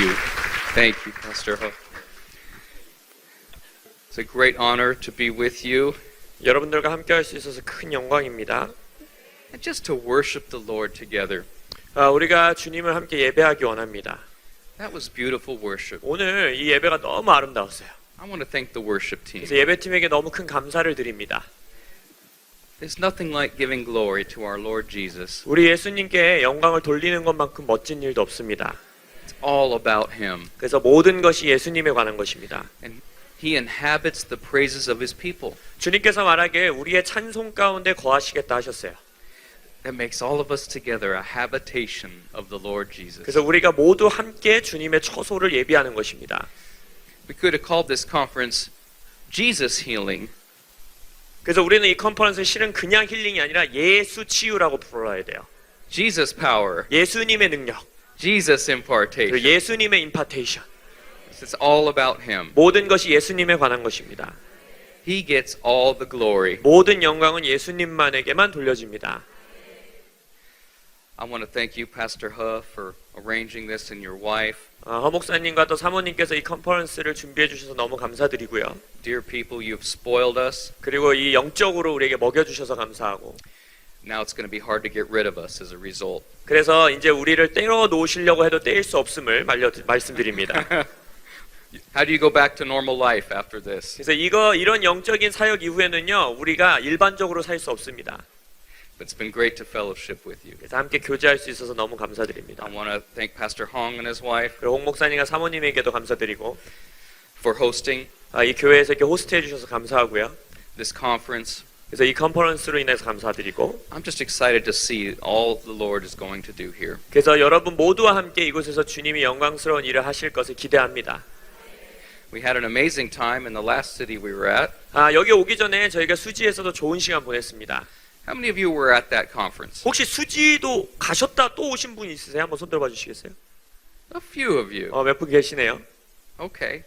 you. Thank you, Pastor Ho. It's a great honor to be with you. 여러분들과 함께 할 수 있어서 큰 영광입니다. And just to worship the Lord together. 우리가 주님을 함께 예배하기 원합니다. That was beautiful worship. 오늘 이 예배가 너무 아름다웠어요. I want to thank the worship team. 그래서 예배팀에게 너무 큰 감사를 드립니다. There's nothing like giving glory to our Lord Jesus. 우리 예수님께 영광을 돌리는 것만큼 멋진 일도 없습니다. It's all about Him. 그래서 모든 것이 예수님에 관한 것입니다. And He inhabits the praises of His people. 주님께서 말하기에 우리의 찬송 가운데 거하시겠다 하셨어요. That makes all of us together a habitation of the Lord Jesus. 그래서 우리가 모두 함께 주님의 처소를 예비하는 것입니다. We could have called this conference Jesus Healing. 그래서 우리는 이 컨퍼런스를 실은 그냥 힐링이 아니라 예수 치유라고 불러야 돼요. Jesus Power. 예수님의 능력, Jesus Impartation. 그리고 예수님의 임파테이션. It's all about Him. 모든 것이 예수님에 관한 것입니다. He gets all the glory. 모든 영광은 예수님만에게만 돌려집니다. I want to thank you, Pastor He, for arranging this and your wife. 허 목사님과 또 사모님께서 이 컨퍼런스를 준비해 주셔서 너무 감사드리고요. Dear people, you've spoiled us. 그리고 이 영적으로 우리에게 먹여주셔서 감사하고. Now it's going to be hard to get rid of us as a result. 그래서 이제 우리를 떼어 놓으시려고 해도 떼일 수 없음을 말씀드립니다. How do you go back to normal life after this? 그래서 이런 영적인 사역 이후에는요, 우리가 일반적으로 살 수 없습니다. But it's been great to fellowship with you. 그래서 함께 교제할 수 있어서 너무 감사드립니다. I want to thank Pastor Hong and his wife 그리고 홍 목사님과 사모님에게도 감사드리고, for hosting 이 교회에서 이렇게 호스트해 주셔서 감사하고요. this conference. 그래서 이 컨퍼런스로 인해서 감사드리고, I'm just excited to see all the Lord is going to do here. 그래서 여러분 모두와 함께 이곳에서 주님이 영광스러운 일을 하실 것을 기대합니다. We had an amazing time in the last city we were at. 여기 오기 전에 저희가 수지에서도 좋은 시간 보냈습니다. How many of you were at that conference? 혹시 수지도 가셨다 또 오신 분 있으세요? 한번 손 들어봐 주시겠어요? A few of you. 몇 분 계시네요. Okay.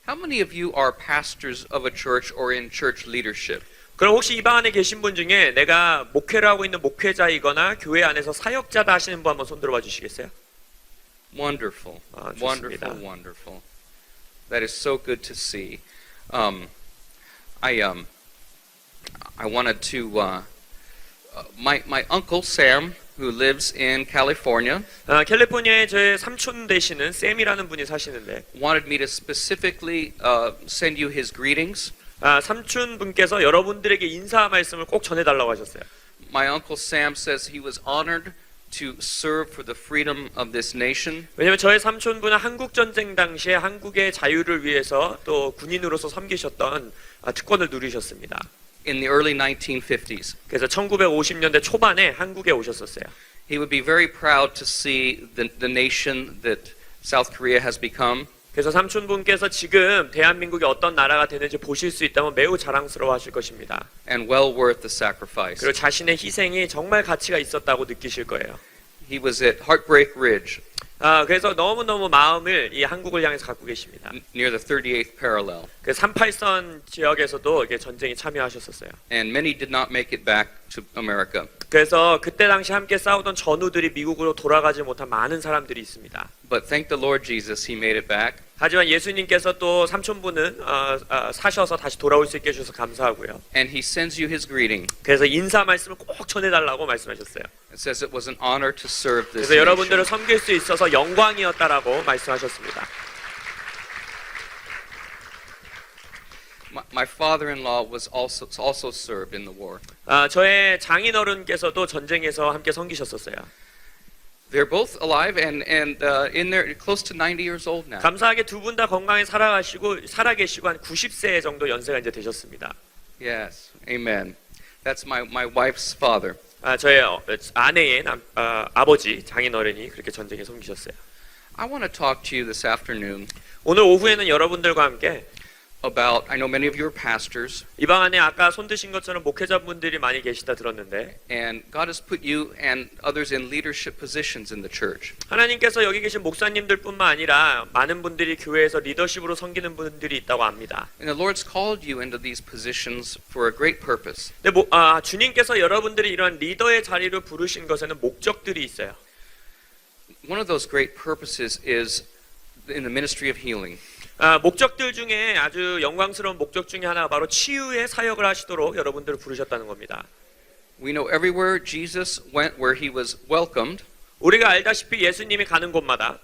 How many of you are pastors of a church or in church leadership? 그럼 혹시 이 방 안에 계신 분 중에 내가 목회를 하고 있는 목회자이거나 교회 안에서 사역자다 하시는 분 한번 손 들어봐 주시겠어요? Wonderful. 좋습니다. Wonderful, wonderful. That is so good to see. I wanted to my uncle Sam, who lives in California, 캘리포니아에 제 삼촌 되시는 샘이라는 분이 사시는데, wanted me to specifically send you his greetings. 삼촌 분께서 여러분들에게 인사 말씀을 꼭 전해달라고 하셨어요. My uncle Sam says he was honored to serve for the freedom of this nation. 왜냐하면 저의 삼촌분은 한국 전쟁 당시에 한국의 자유를 위해서 또 군인으로서 섬기셨던 특권을 누리셨습니다. In the early 1950s. 그래서 1950년대 초반에 한국에 오셨었어요. He would be very proud to see the nation that South Korea has become. 그래서 삼촌분께서 지금 대한민국이 어떤 나라가 되는지 보실 수 있다면 매우 자랑스러워하실 것입니다. And well worth the sacrifice. 그리고 자신의 희생이 정말 가치가 있었다고 느끼실 거예요. He was at Heartbreak Ridge. 그래서 너무너무 마음을 이 한국을 향해서 갖고 계십니다. Near the 38th parallel. 그 38선 지역에서도 이게 전쟁에 참여하셨었어요. And many did not make it back to America. 그래서 그때 당시 함께 싸우던 전우들이 미국으로 돌아가지 못한 많은 사람들이 있습니다. But thank the Lord Jesus, he made it back. 하지만 예수님께서 또 삼촌분은 사셔서 다시 돌아올 수 있게 해주셔서 감사하고요. And he sends you his greeting. 그래서 인사 말씀을 꼭 전해달라고 말씀하셨어요. It says it was an honor to serve this 그래서 여러분들을 nation. 섬길 수 있어서 영광이었다라고 말씀하셨습니다. My father-in-law was also served in the war. 저의 장인어른께서도 전쟁에서 함께 섬기셨었어요. They're both alive and in their close to 90 years old now. 감사하게 두 분 다 건강히 살아계시고 한 90세 정도 연세가 이제 되셨습니다. Yes, amen. That's my wife's father. 저의 아내의 아버지 장인어른이 그렇게 전쟁에 섬기셨어요. I want to talk to you this afternoon 오늘 오후에는 여러분들과 함께 about, I know many of you are pastors, 이 방 안에 아까 손 드신 것처럼 목회자분들이 많이 계시다 들었는데, and God has put you and others in leadership positions in the church. 하나님께서 여기 계신 목사님들뿐만 아니라 많은 분들이 교회에서 리더십으로 섬기는 분들이 있다고 합니다. And the Lord's called you into these positions for a great purpose. 근데 주님께서 여러분들이 이런 리더의 자리를 부르신 것에는 목적들이 있어요. One of those great purposes is in the ministry of healing. 목적들 중에 아주 영광스러운 목적 중에 하나가 바로 치유의 사역을 하시도록 여러분들을 부르셨다는 겁니다. We know everywhere Jesus went where he was welcomed, 우리가 알다시피 예수님이 가는 곳마다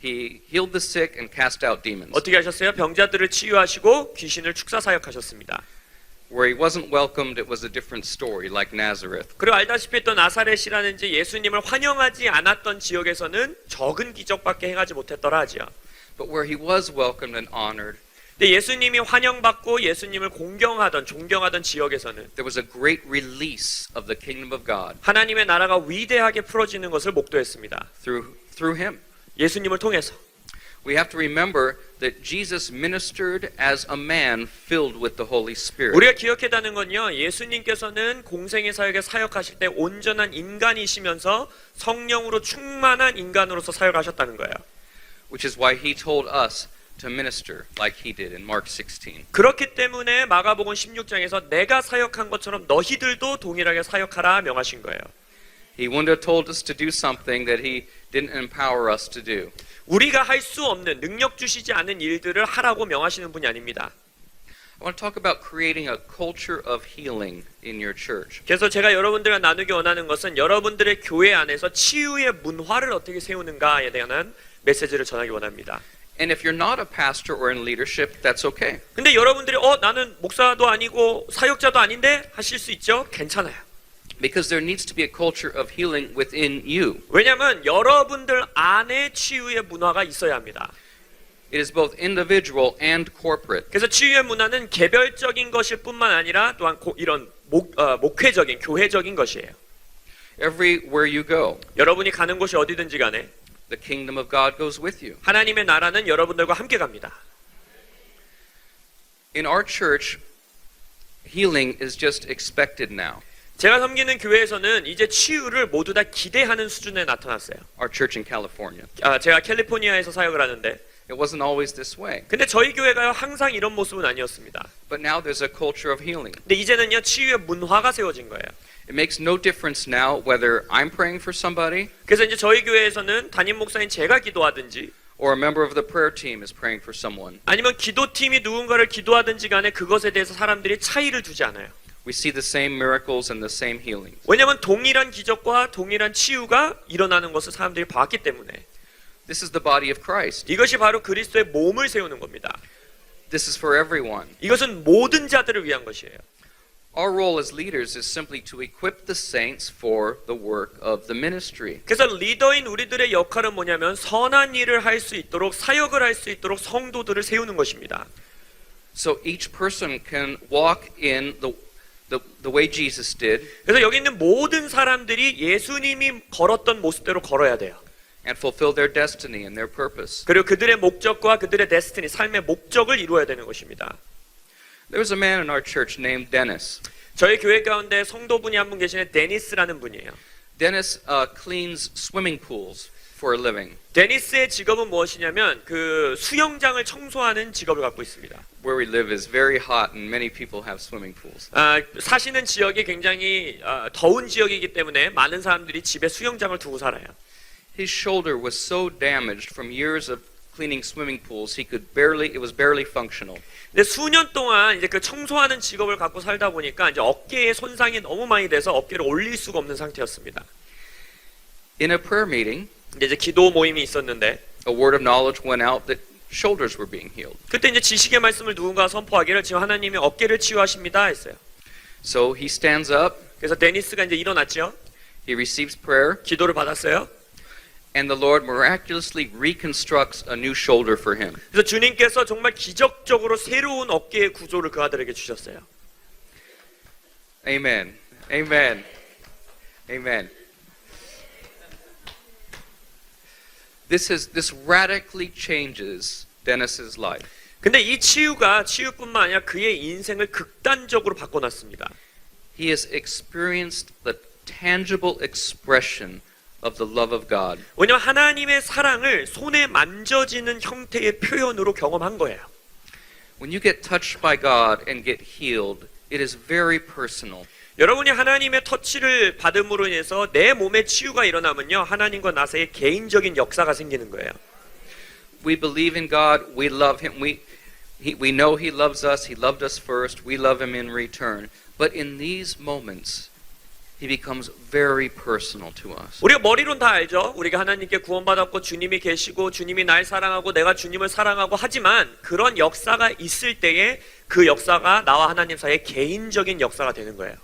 he healed the sick and cast out demons. 어떻게 하셨어요? 병자들을 치유하시고 귀신을 축사 사역하셨습니다. Where he wasn't welcomed, it was a different story, like Nazareth. 그리고 알다시피 또 나사렛이라는지 예수님을 환영하지 않았던 지역에서는 적은 기적밖에 행하지 못했더라 하지요. But where he was welcomed and honored, 근데 예수님이 환영받고 예수님을 공경하던 존경하던 지역에서는 there was a great release of the kingdom of God 하나님의 나라가 위대하게 풀어지는 것을 목도했습니다. through him. 예수님을 통해서. We have to remember that Jesus ministered as a man filled with the Holy Spirit. 우리가 기억해야 하는 건요, 예수님께서는 공생의 사역에 사역하실 때 온전한 인간이시면서 성령으로 충만한 인간으로서 사역하셨다는 거예요. Which is why he told us to minister like he did in Mark 16. 그렇기 때문에 마가복음 16장에서 내가 사역한 것처럼 너희들도 동일하게 사역하라 명하신 거예요. He wouldn't have told us to do something that he didn't empower us to do. 우리가 할 수 없는 능력 주시지 않은 일들을 하라고 명하시는 분이 아닙니다. I want to talk about creating a culture of healing in your church. 그래서 제가 여러분들과 나누기 원하는 것은 여러분들의 교회 안에서 치유의 문화를 어떻게 세우는가에 대한 메시지를 전하기 원합니다. And if you're not a pastor or in leadership, that's okay. 근데 여러분들이 나는 목사도 아니고 사역자도 아닌데 하실 수 있죠? 괜찮아요. Because there needs to be a culture of healing within you. 왜냐하면 여러분들 안에 치유의 문화가 있어야 합니다. It is both individual and corporate. 그래서 치유의 문화는 개별적인 것일 뿐만 아니라 또한 이런 목회적인 교회적인 것이에요. Everywhere you go, 여러분이 가는 곳이 어디든지 간에 the kingdom of God goes with you. 하나님의 나라는 여러분들과 함께 갑니다. In our church, healing is just expected now. 제가 섬기는 교회에서는 이제 치유를 모두 다 기대하는 수준에 나타났어요. Our church in California. 제가 캘리포니아에서 사역을 하는데 It wasn't always this way. 근데 저희 교회가요 항상 이런 모습은 아니었습니다. But now there's a culture of healing. 근데 이제는요 치유의 문화가 세워진 거예요. It makes no difference now whether I'm praying for somebody 그래서 이제 저희 교회에서는 담임 목사인 제가 기도하든지 or a member of the prayer team is praying for someone. 아니면 기도팀이 누군가를 기도하든지 간에 그것에 대해서 사람들이 차이를 두지 않아요. We see the same miracles and the same healings. 왜냐하면 동일한 기적과 동일한 치유가 일어나는 것을 사람들이 봤기 때문에 This is the body of Christ. 이것이 바로 그리스도의 몸을 세우는 겁니다. This is for everyone. 이것은 모든 자들을 위한 것이에요. Our role as leaders is simply to equip the saints for the work of the ministry. 그래서 리더인 우리들의 역할은 뭐냐면 선한 일을 할 수 있도록 사역을 할 수 있도록 성도들을 세우는 것입니다. So each person can walk in the way Jesus did 그래서 여기 있는 모든 사람들이 예수님이 걸었던 모습대로 걸어야 돼요. and fulfill their destiny and their purpose. 그리고 그들의 목적과 그들의 데스티니, 삶의 목적을 이루어야 되는 것입니다. There was a man in our church named Dennis. 저희 교회 가운데 성도분이 한 분 계시는 데니스라는 분이에요. Dennis cleans swimming pools for a living. 데니스의 직업은 무엇이냐면 그 수영장을 청소하는 직업을 갖고 있습니다. Where we live is very hot and many people have swimming pools. 사시는 지역이 굉장히 더운 지역이기 때문에 많은 사람들이 집에 수영장을 두고 살아요. His shoulder was so damaged from years of cleaning swimming pools, it was barely functional. 근데 수년 동안 이제 그 청소하는 직업을 갖고 살다 보니까 이제 어깨에 손상이 너무 많이 돼서 어깨를 올릴 수가 없는 상태였습니다. In a prayer meeting, 근데 이제 기도 모임이 있었는데 a word of knowledge went out that shoulders were being healed. 그때 이제 지식의 말씀을 누군가 선포하기를 지금 하나님이 어깨를 치유하십니다 했어요. So he stands up, 그래서 데니스가 이제 일어났죠. he receives prayer, 기도를 받았어요. and the Lord miraculously reconstructs a new shoulder for him. 그래서 주님께서 정말 기적적으로 새로운 어깨의 구조를 그 아들에게 주셨어요. Amen. Amen. Amen. This radically changes Dennis's life. 근데 이 치유뿐만 아니라 그의 인생을 극단적으로 바꿔놨습니다. He has experienced the tangible expression of the love of God. 왜냐하면 하나님의 사랑을 손에 만져지는 형태의 표현으로 경험한 거예요. When you get touched by God and get healed, it is very personal. 여러분이 하나님의 터치를 받음으로 인해서 내 몸에 치유가 일어나면요 하나님과 나 사이에 개인적인 역사가 생기는 거예요. we believe in God, we love Him, we know He loves us, He loved us first, we love Him in return. But in these moments, He becomes very personal to us. 우리가 머리로는 다 알죠. 우리가 하나님께 구원받았고 주님이 계시고 주님이 날 사랑하고 내가 주님을 사랑하고 하지만 그런 역사가 있을 때에 그 역사가 나와 하나님 사이의 개인적인 역사가 되는 거예요.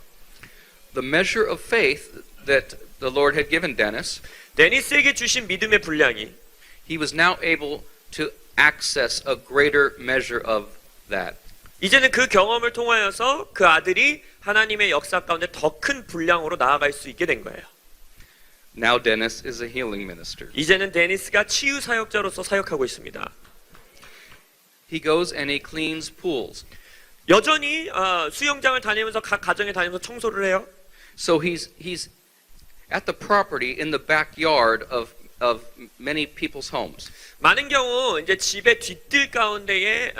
The measure of faith that the Lord had given Dennis, 데니스에게 주신 믿음의 분량이 he was now able to access a greater measure of that. 이제는 그 경험을 통하여서 그 아들이 하나님의 역사 가운데 더 큰 분량으로 나아갈 수 있게 된 거예요. Now Dennis is a healing minister. 이제는 데니스가 치유 사역자로서 사역하고 있습니다. He goes and he cleans pools. 여전히 수영장을 다니면서 각 가정에 다니면서 청소를 해요. So he's at the property in the backyard of many people's homes. 많은 경우 이제 집의 뒷뜰 가운데에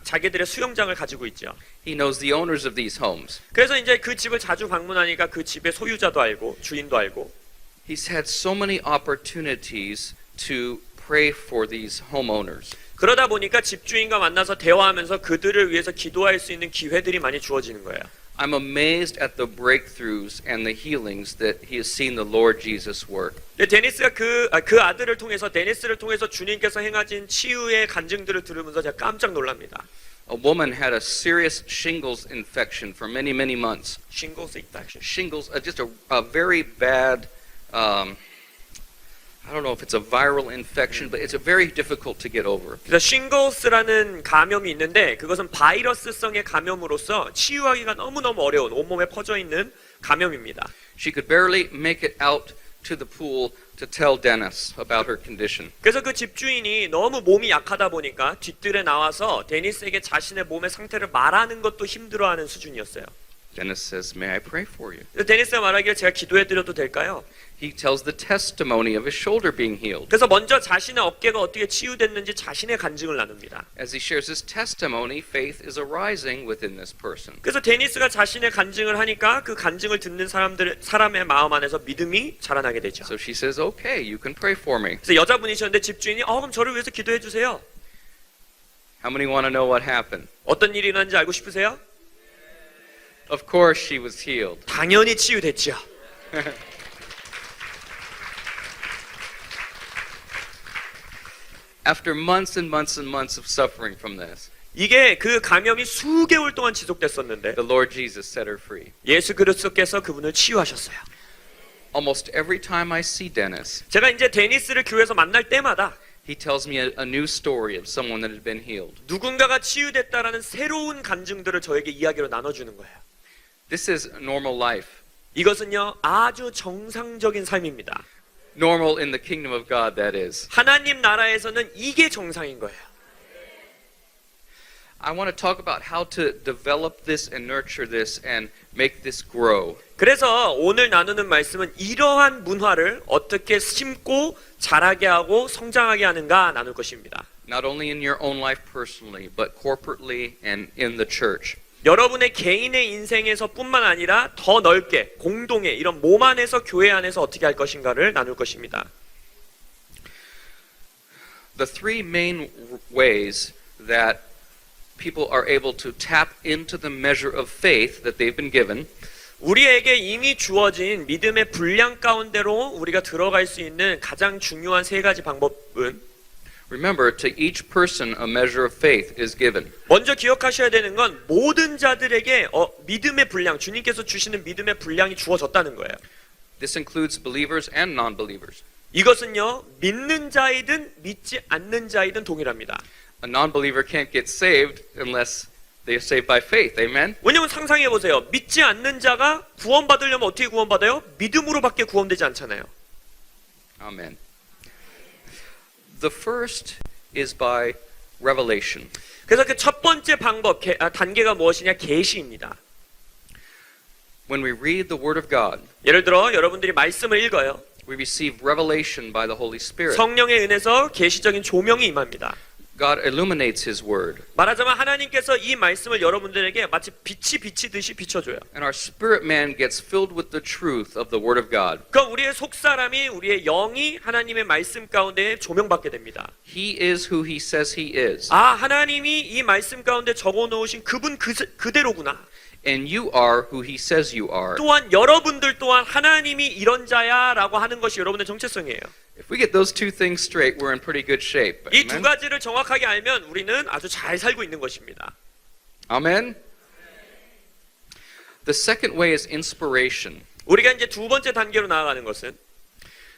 자기들의 수영장을 가지고 있죠. He knows the owners of these homes. 그래서 이제 그 집을 자주 방문하니까 그 집의 소유자도 알고 주인도 알고. He's had so many opportunities to pray for these homeowners. 그러다 보니까 집주인과 만나서 대화하면서 그들을 위해서 기도할 수 있는 기회들이 많이 주어지는 거예요. I'm amazed at the breakthroughs and the healings that he has seen the Lord Jesus work. 데니스가 그 아들을 통해서 데니스를 통해서 주님께서 행하신 치유의 간증들을 들으면서 제가 깜짝 놀랍니다. A woman had a serious shingles infection for many months. Shingles infection. Shingles, just a very bad, I don't know if it's a viral infection, but it's a very difficult to get over. 그래서 싱글스라는 감염이 있는데 그것은 바이러스성의 감염으로서 치유하기가 너무너무 어려운 온몸에 퍼져 있는 감염입니다. She could barely make it out to the pool to tell Dennis about her condition. 그래서 그 집주인이 너무 몸이 약하다 보니까 뒷뜰에 나와서 데니스에게 자신의 몸의 상태를 말하는 것도 힘들어하는 수준이었어요. Dennis says, "May I pray for you?" 그래서 데니스가 말하기를 제가 기도해드려도 될까요? He tells the testimony of his shoulder being healed. 그래서 먼저 자신의 어깨가 어떻게 치유됐는지 자신의 간증을 나눕니다. As he shares his testimony, faith is arising within this person. 그래서 데니스가 자신의 간증을 하니까 그 간증을 듣는 사람의 마음 안에서 믿음이 자라나게 되죠. So she says, "Okay, you can pray for me." 그래서 여자분이셨는데 집주인이 그럼 저를 위해서 기도해 주세요. How many want to know what happened? 어떤 일이 일어났는지 알고 싶으세요? Of course she was healed. 당연히 치유됐죠. After months and months and months of suffering from this, 이게 그 감염이 수개월 동안 지속됐었는데 the Lord Jesus set her free. 예수 그리스도께서 그분을 치유하셨어요. Almost every time I see Dennis, 제가 이제 데니스를 교회에서 만날 때마다 he tells me a new story of someone that had been healed. 누군가가 치유됐다라는 새로운 간증들을 저에게 이야기로 나눠주는 거예요. This is normal life. 이것은요 아주 정상적인 삶입니다. Normal in the kingdom of God, that is. 하나님 나라에서는 이게 정상인 거예요. I want to talk about how to develop this and nurture this and make this grow. 그래서 오늘 나누는 말씀은 이러한 문화를 어떻게 심고 자라게 하고 성장하게 하는가 나눌 것입니다. Not only in your own life personally, but corporately and in the church. 여러분의 개인의 인생에서 뿐만 아니라 더 넓게 공동의 이런 몸 안에서 교회 안에서 어떻게 할 것인가를 나눌 것입니다. The three main ways that people are able to tap into the measure of faith that they've been given 우리에게 이미 주어진 믿음의 분량 가운데로 우리가 들어갈 수 있는 가장 중요한 세 가지 방법은 Remember, to each person a measure of faith is given. 먼저 기억하셔야 되는 건 모든 자들에게 믿음의 분량, 주님께서 주시는 믿음의 분량이 주어졌다는 거예요. This includes believers and non-believers. 이것은요 믿는 자이든 믿지 않는 자이든 동일합니다. A non-believer can't get saved unless they are saved by faith. Amen? 왜냐면 상상해 보세요. 믿지 않는 자가 구원받으려면 어떻게 구원받아요? 믿음으로밖에 구원되지 않잖아요. Amen. The first is by revelation. 그래서 그 첫 번째 방법, 단계가 무엇이냐? 계시입니다. When we read the Word of God, 예를 들어 여러분들이 말씀을 읽어요. we receive revelation by the Holy Spirit. 성령의 은혜서 계시적인 조명이 임합니다. God illuminates His Word. 말하자면 하나님께서 이 말씀을 여러분들에게 마치 빛이 비치듯이 비춰줘요. And our spirit man gets filled with the truth of the Word of God. 그럼 우리의 속사람이 우리의 영이 하나님의 말씀 가운데 조명받게 됩니다. He is who He says He is. 아, 하나님이 이 말씀 가운데 적어놓으신 그분 그대로구나. And you are who He says you are. 또한 여러분들 또한 하나님이 이런 자야라고 하는 것이 여러분의 정체성이에요. If we get those two things straight, we're in pretty good shape. 이 두 Amen? 가지를 정확하게 알면 우리는 아주 잘 살고 있는 것입니다. Amen? The second way is inspiration. 우리가 이제 두 번째 단계로 나아가는 것은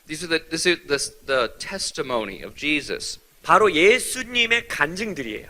This is the testimony of Jesus. 바로 예수님의 간증들이에요.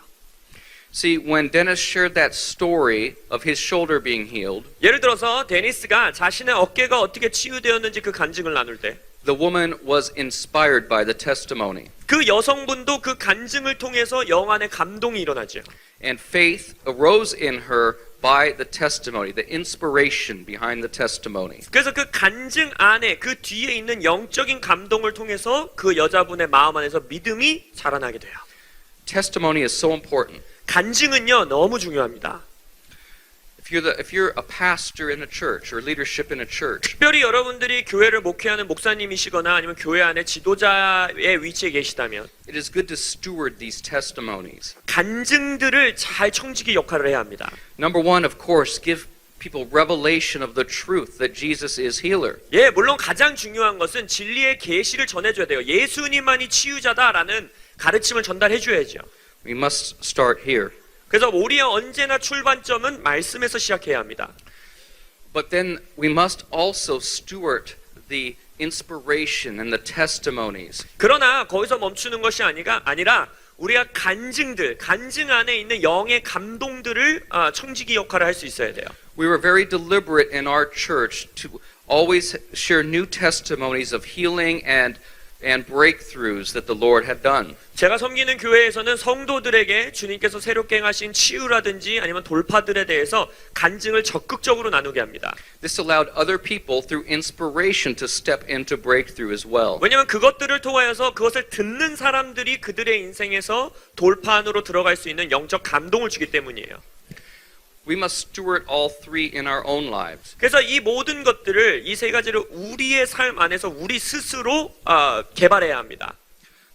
See, when Dennis shared that story of his shoulder being healed, 예를 들어서 데니스가 자신의 어깨가 어떻게 치유되었는지 그 간증을 나눌 때 the woman was inspired by the testimony. 그 여성분도 그 간증을 통해서 영 안에 감동이 일어나죠. And faith arose in her by the testimony, the inspiration behind the testimony. 그래서 그 간증 안에 그 뒤에 있는 영적인 감동을 통해서 그 여자분의 마음 안에서 믿음이 자라나게 돼요. Testimony is so important. 간증은요 너무 중요합니다. If you're a pastor in a church or leadership in a church, 특별히 여러분들이 교회를 목회하는 목사님이시거나 아니면 교회 안에 지도자의 위치에 계시다면 it is good to steward these testimonies. 간증들을 잘 청지기 역할을 해야 합니다. Number one, of course, give people revelation of the truth that Jesus is healer. 예, 물론 가장 중요한 것은 진리의 계시를 전해줘야 돼요. 예수님만이 치유자다라는 가르침을 전달해 줘야죠. We must start here. 그래서 우리의 언제나 출발점은 말씀에서 시작해야 합니다. But then we must also steward the inspiration and the testimonies. 그러나 거기서 멈추는 것이 아니라 우리가 간증 안에 있는 영의 감동들을 청지기 역할을 할 수 있어야 돼요. We were very deliberate in our church to always share new testimonies of healing and breakthroughs that the Lord had done. 제가 섬기는 교회에서는 성도들에게 주님께서 새롭게 행하신 치유라든지 아니면 돌파들에 대해서 간증을 적극적으로 나누게 합니다. This allowed other people through inspiration to step into breakthrough as well. 왜냐하면 그것들을 통하여서 그것을 듣는 사람들이 그들의 인생에서 돌파 안으로 들어갈 수 있는 영적 감동을 주기 때문이에요. We must steward all three in our own lives. 그래서 이 모든 것들을 이 세 가지를 우리의 삶 안에서 우리 스스로 개발해야 합니다.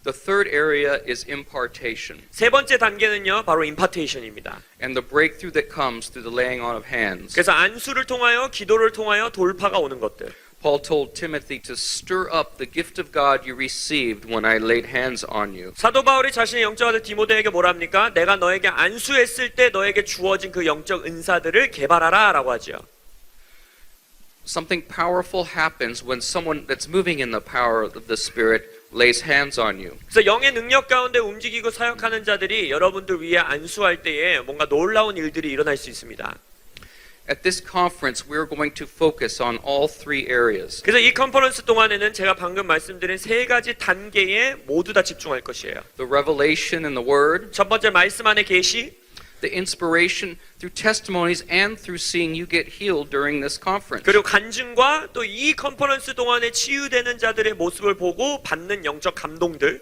The third area is impartation 세 번째 단계는요 바로 임파테이션입니다. and the breakthrough that comes through the laying on of hands. 그래서 안수를 통하여 기도를 통하여 돌파가 오는 것들. Paul told Timothy to stir up the gift of God you received when I laid hands on you. 사도 바울이 자신의 영적 아들 디모데에게 뭐랍니까? 내가 너에게 안수했을 때 너에게 주어진 그 영적 은사들을 개발하라라고 하죠. Something powerful happens when someone that's moving in the power of the Spirit lays hands on you. 그래서 영의 능력 가운데 움직이고 사역하는 자들이 여러분들 위해 안수할 때에 뭔가 놀라운 일들이 일어날 수 있습니다. At this conference, we're going to focus on all three areas. 그래서 이 컨퍼런스 동안에는 제가 방금 말씀드린 세 가지 단계에 모두 다 집중할 것이에요. The revelation in the Word, 첫 번째 말씀 안의 계시, the inspiration through testimonies and through seeing you get healed during this conference. 그리고 간증과 또 이 컨퍼런스 동안에 치유되는 자들의 모습을 보고 받는 영적 감동들.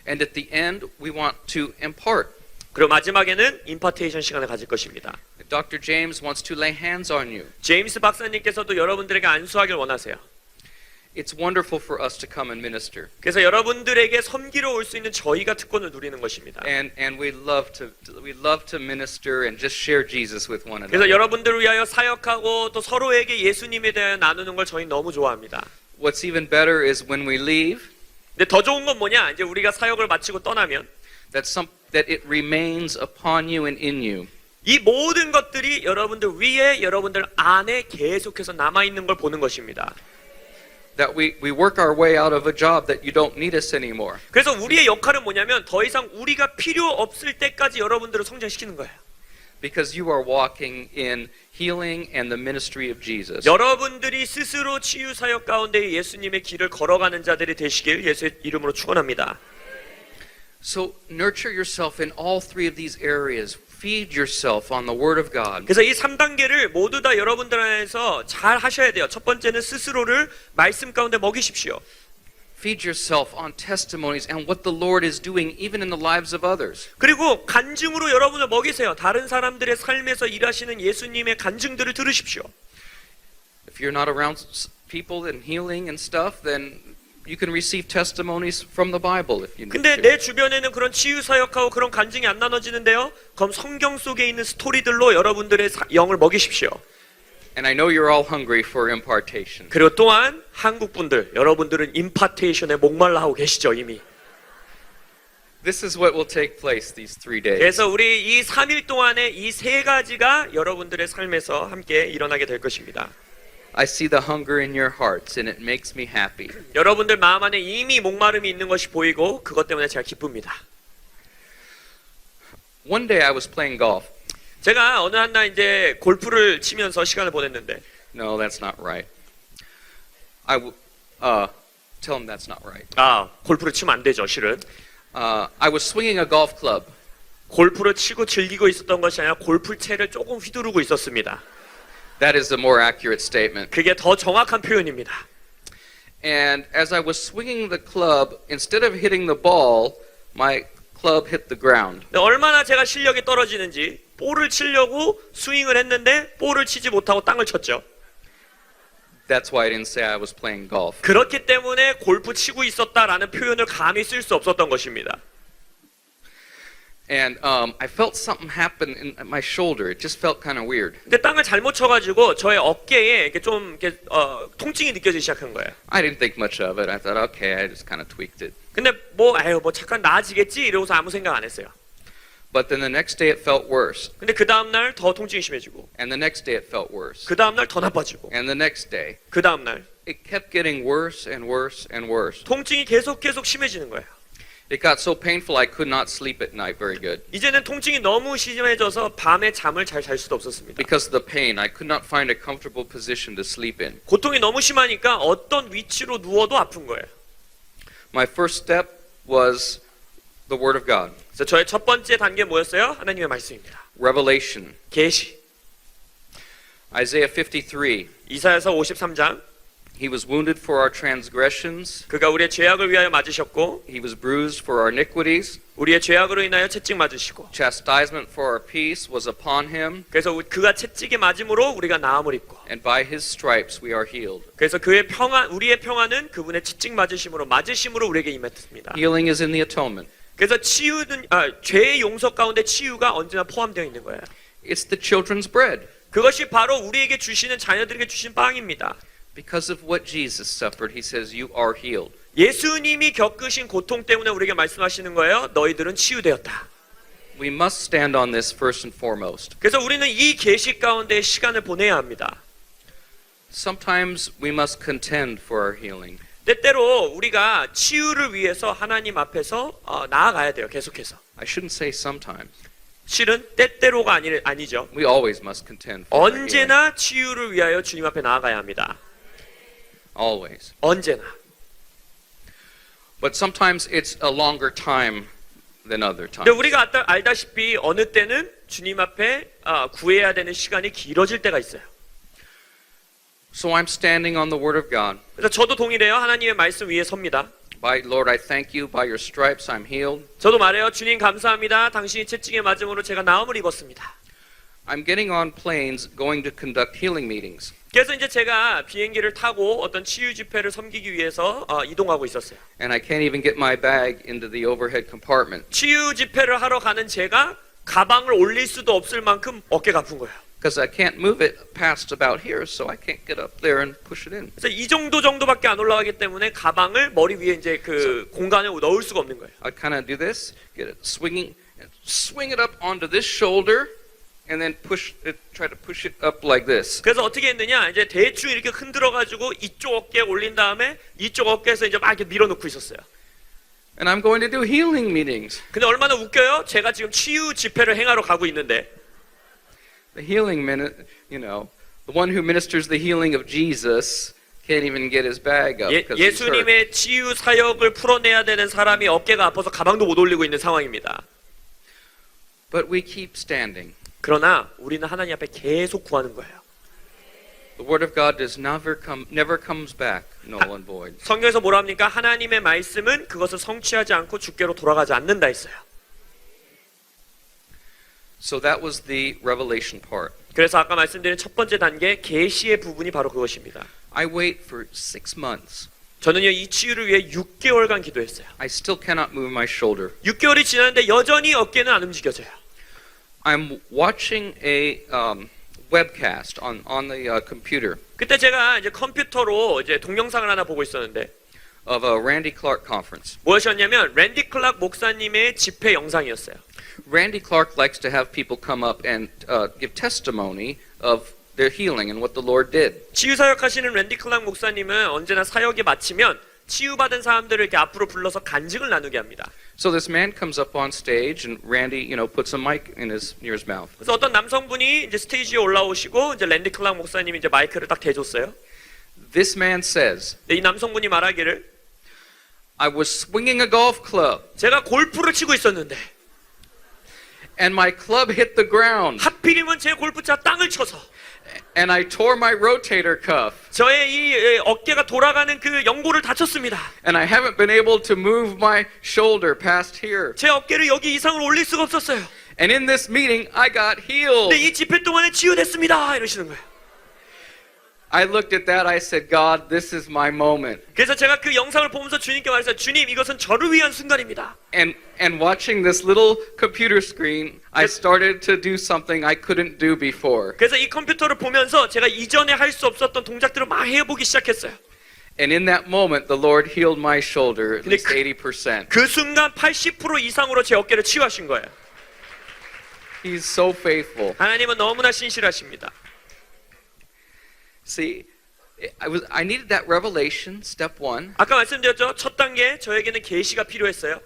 And at the end, we want to impart. 그리고 마지막에는 임파테이션 시간을 가질 것입니다. Dr. James wants to lay hands on you. 제임스 박사님께서도 여러분들에게 안수하길 원하세요. It's wonderful for us to come and minister. 그래서 여러분들에게 섬기러 올 수 있는 저희가 특권을 누리는 것입니다. And we love to minister and just share Jesus with one 그래서 another. 여러분들을 위하여 사역하고 또 서로에게 예수님에 대해 나누는 걸 저희 너무 좋아합니다. What's even better is when we leave, 근데 더 좋은 건 뭐냐? 이제 우리가 사역을 마치고 떠나면 that it remains upon you and in you. 이 모든 것들이 여러분들 위에 여러분들 안에 계속해서 남아 있는 걸 보는 것입니다. That we work our way out of a job that you don't need us anymore. 그래서 우리의 역할은 뭐냐면 더 이상 우리가 필요 없을 때까지 여러분들을 성장시키는 거예요. Because you are walking in healing and the ministry of Jesus. 여러분들이 스스로 치유 사역 가운데 예수님의 길을 걸어가는 자들이 되시길 예수의 이름으로 축원합니다. So nurture yourself in all three of these areas. Feed yourself on the Word of God. 그래서 이 3단계를 모두 다 여러분들 안에서 잘 하셔야 돼요. 첫 번째는 스스로를 말씀 가운데 먹이십시오. Feed yourself on testimonies and what the Lord is doing even in the lives of others. 그리고 간증으로 여러분을 먹이세요. 다른 사람들의 삶에서 일하시는 예수님의 간증들을 들으십시오. If you're not around people and healing and stuff, then you can receive testimonies from the Bible if you need 근데 to. 내 주변에는 그런 치유 사역하고 그런 간증이 안 나눠지는데요. 그럼 성경 속에 있는 스토리들로 여러분들의 영을 먹이십시오. And I know you're all hungry for impartation. 그리고 또한 한국 분들, 여러분들은 임파테이션에 목말라 하고 계시죠 이미. This is what will take place these 3 days. 그래서 우리 이 3일 동안에 이 세 가지가 여러분들의 삶에서 함께 일어나게 될 것입니다. I see the hunger in your hearts and it makes me happy. 여러분들 마음 안에 이미 목마름이 있는 것이 보이고 그것 때문에 제가 기쁩니다. One day I was playing golf. 제가 어느 한 날 이제 골프를 치면서 시간을 보냈는데 No, that's not right. Tell him that's not right. 골프를 치면 안 되죠 실은. I was swinging a golf club. 골프를 치고 즐기고 있었던 것이 아니라 골프채를 조금 휘두르고 있었습니다. That is a more accurate statement. 그게 더 정확한 표현입니다. And as I was swinging the club, instead of hitting the ball, my club hit the ground. 얼마나 제가 실력이 떨어지는지 볼을 치려고 스윙을 했는데 볼을 치지 못하고 땅을 쳤죠. That's why I didn't say I was playing golf. 그렇기 때문에 골프 치고 있었다라는 표현을 감히 쓸 수 없었던 것입니다. And I felt something happen in my shoulder. It just felt kind of weird. 근데 땅을 잘못 쳐가지고 저의 어깨에 이렇게 좀 이렇게 통증이 느껴지기 시작한 거예요. I didn't think much of it. I thought, okay, I just kind of tweaked it. 근데 뭐 잠깐 나아지겠지 이러고서 아무 생각 안 했어요. But then the next day it felt worse. 근데 그 다음 날 더 통증이 심해지고, And the next day it felt worse. 그 다음 날 더 나빠지고, And the next day 그 다음 날 it kept getting worse and worse and worse. 통증이 계속 심해지는 거예요. It got so painful I could not sleep at night very good. 이제는 통증이 너무 심해져서 밤에 잠을 잘 잘 수도 없었습니다. Because of the pain, I could not find a comfortable position to sleep in. 고통이 너무 심하니까 어떤 위치로 누워도 아픈 거예요. My first step was the Word of God. 그래서 저의 첫 번째 단계 뭐였어요? 하나님의 말씀입니다. Revelation. 계시. Isaiah 53. 이사야서 53장. He was wounded for our transgressions. 그가 우리의 죄악을 위하여 맞으셨고 He was bruised for our iniquities. 우리의 죄악으로 인하여 채찍 맞으시고 Chastisement for our peace was upon him. 그래서 그가 채찍에 맞음으로 우리가 나음을 입고 And by his stripes we are healed. 그래서 그의 평안 우리의 평안은 그분의 채찍 맞으심으로 우리에게 임했습니다. Healing is in the atonement. 그래서 치유는 죄의 용서 가운데 치유가 언제나 포함되어 있는 거예요. It's the children's bread. 그것이 바로 우리에게 주시는 자녀들에게 주신 빵입니다. Because of what Jesus suffered, he says, you are healed. 예수님이 겪으신 고통 때문에 우리에게 말씀하시는 거예요. 너희들은 치유되었다. We must stand on this first and foremost. 그래서 우리는 이 계시 가운데 시간을 보내야 합니다. Sometimes we must contend for our healing. 때때로 우리가 치유를 위해서 하나님 앞에서 나아가야 돼요. 계속해서. I shouldn't say sometimes. 실은 때때로가 아니죠. We always must contend for our healing. 언제나 치유를 위하여 주님 앞에 나아가야 합니다. Always. 언제나. But sometimes it's a longer time than other 근데 times. 우리가 알다시피 어느 때는 주님 앞에 구해야 되는 시간이 길어질 때가 있어요. So I'm standing on the Word of God. 그래서 저도 동일해요. 하나님의 말씀 위에 섭니다. By Lord, I thank you. By your stripes I'm healed. 저도 말해요. 주님 감사합니다. 당신이 채찍에 맞음으로 제가 나음을 입었습니다. I'm getting on planes going to conduct healing meetings. 그래서 이제 제가 비행기를 타고 어떤 치유 집회를 섬기기 위해서 이동하고 있었어요. And I can't even get my bag into the overhead compartment. 치유 집회를 하러 가는 제가 가방을 올릴 수도 없을 만큼 어깨가 아픈 거예요. Because I can't move it past about here, so I can't get up there and push it in. 그래서 이 정도밖에 안 올라가기 때문에 가방을 머리 위에 이제 그 공간에 넣을 수가 없는 거예요. I kind of do this, get it swinging, swing it up onto this shoulder, and then try to push it up like this. 그래서 어떻게 했느냐? 이제 대충 이렇게 흔들어 가지고 이쪽 어깨에 올린 다음에 이쪽 어깨에서 이제 막 이렇게 밀어넣고 있었어요. And I'm going to do healing meetings. 근데 얼마나 웃겨요? 제가 지금 치유 집회를 행하러 가고 있는데 The healing minute, the one who ministers the healing of Jesus can't even get his bag up because he's hurt. 예수님의 치유 사역을 풀어내야 되는 사람이 어깨가 아파서 가방도 못 올리고 있는 상황입니다. But we keep standing. 그러나 우리는 하나님 앞에 계속 구하는 거예요. The word of God does never comes back null and void. 성경에서 뭐라 합니까? 하나님의 말씀은 그것을 성취하지 않고 주께로 돌아가지 않는다 했어요. So that was the revelation part. 그래서 아까 말씀드린 첫 번째 단계 계시의 부분이 바로 그것입니다. I wait for 6 months. 저는요 이 치유를 위해 6개월간 기도했어요. I still cannot move my shoulder. 6개월이 지났는데 여전히 어깨는 안 움직여져요. I'm watching a webcast on the computer 그때 제가 이제 컴퓨터로 이제 동영상을 하나 보고 있었는데 of a Randy Clark conference. 무엇이었냐면 랜디 클락 목사님의 집회 영상이었어요. Randy Clark likes to have people come up and give testimony of their healing and what the Lord did. 치유 사역하시는 랜디 클락 목사님은 언제나 사역이 마치면 치유받은 사람들을 이렇게 앞으로 불러서 간증을 나누게 합니다. So this man comes up on stage and Randy, puts a mic near his mouth. 그래서 어떤 남성분이 이제 스테이지에 올라오시고 이제 랜디 클락 목사님이 이제 마이크를 딱 대줬어요. This man says, 근데 이 남성분이 말하기를 I was swinging a golf club 제가 골프를 치고 있었는데 and my club hit the ground 하필이면 제 골프차 땅을 쳐서 and I tore my rotator cuff 저의 이 어깨가 돌아가는 그 연골을 다쳤습니다. and I haven't been able to move my shoulder past here. 제 어깨를 여기 이상으로 올릴 수가 없었어요. And in this meeting, I got healed. 근데 이 집회 동안에 치유됐습니다. 이러시는 거예요. I looked at that, I said, God, this is my moment. 그래서 제가 그 영상을 보면서 주님께 말했어요. 주님, 이것은 저를 위한 순간입니다. And watching this little computer screen, I started to do something I couldn't do before. 그래서 이 컴퓨터를 보면서 제가 이전에 할 수 없었던 동작들을 막 해보기 시작했어요. And in that moment, the Lord healed my shoulder at 근데 least 80%. 그 순간 80% 이상으로 제 어깨를 치유하신 거예요. He's so faithful. 하나님은 너무나 신실하십니다. See, I needed that revelation, step 1. 아까 말씀드렸죠. 첫 단계 저에게는 계시가 필요했어요.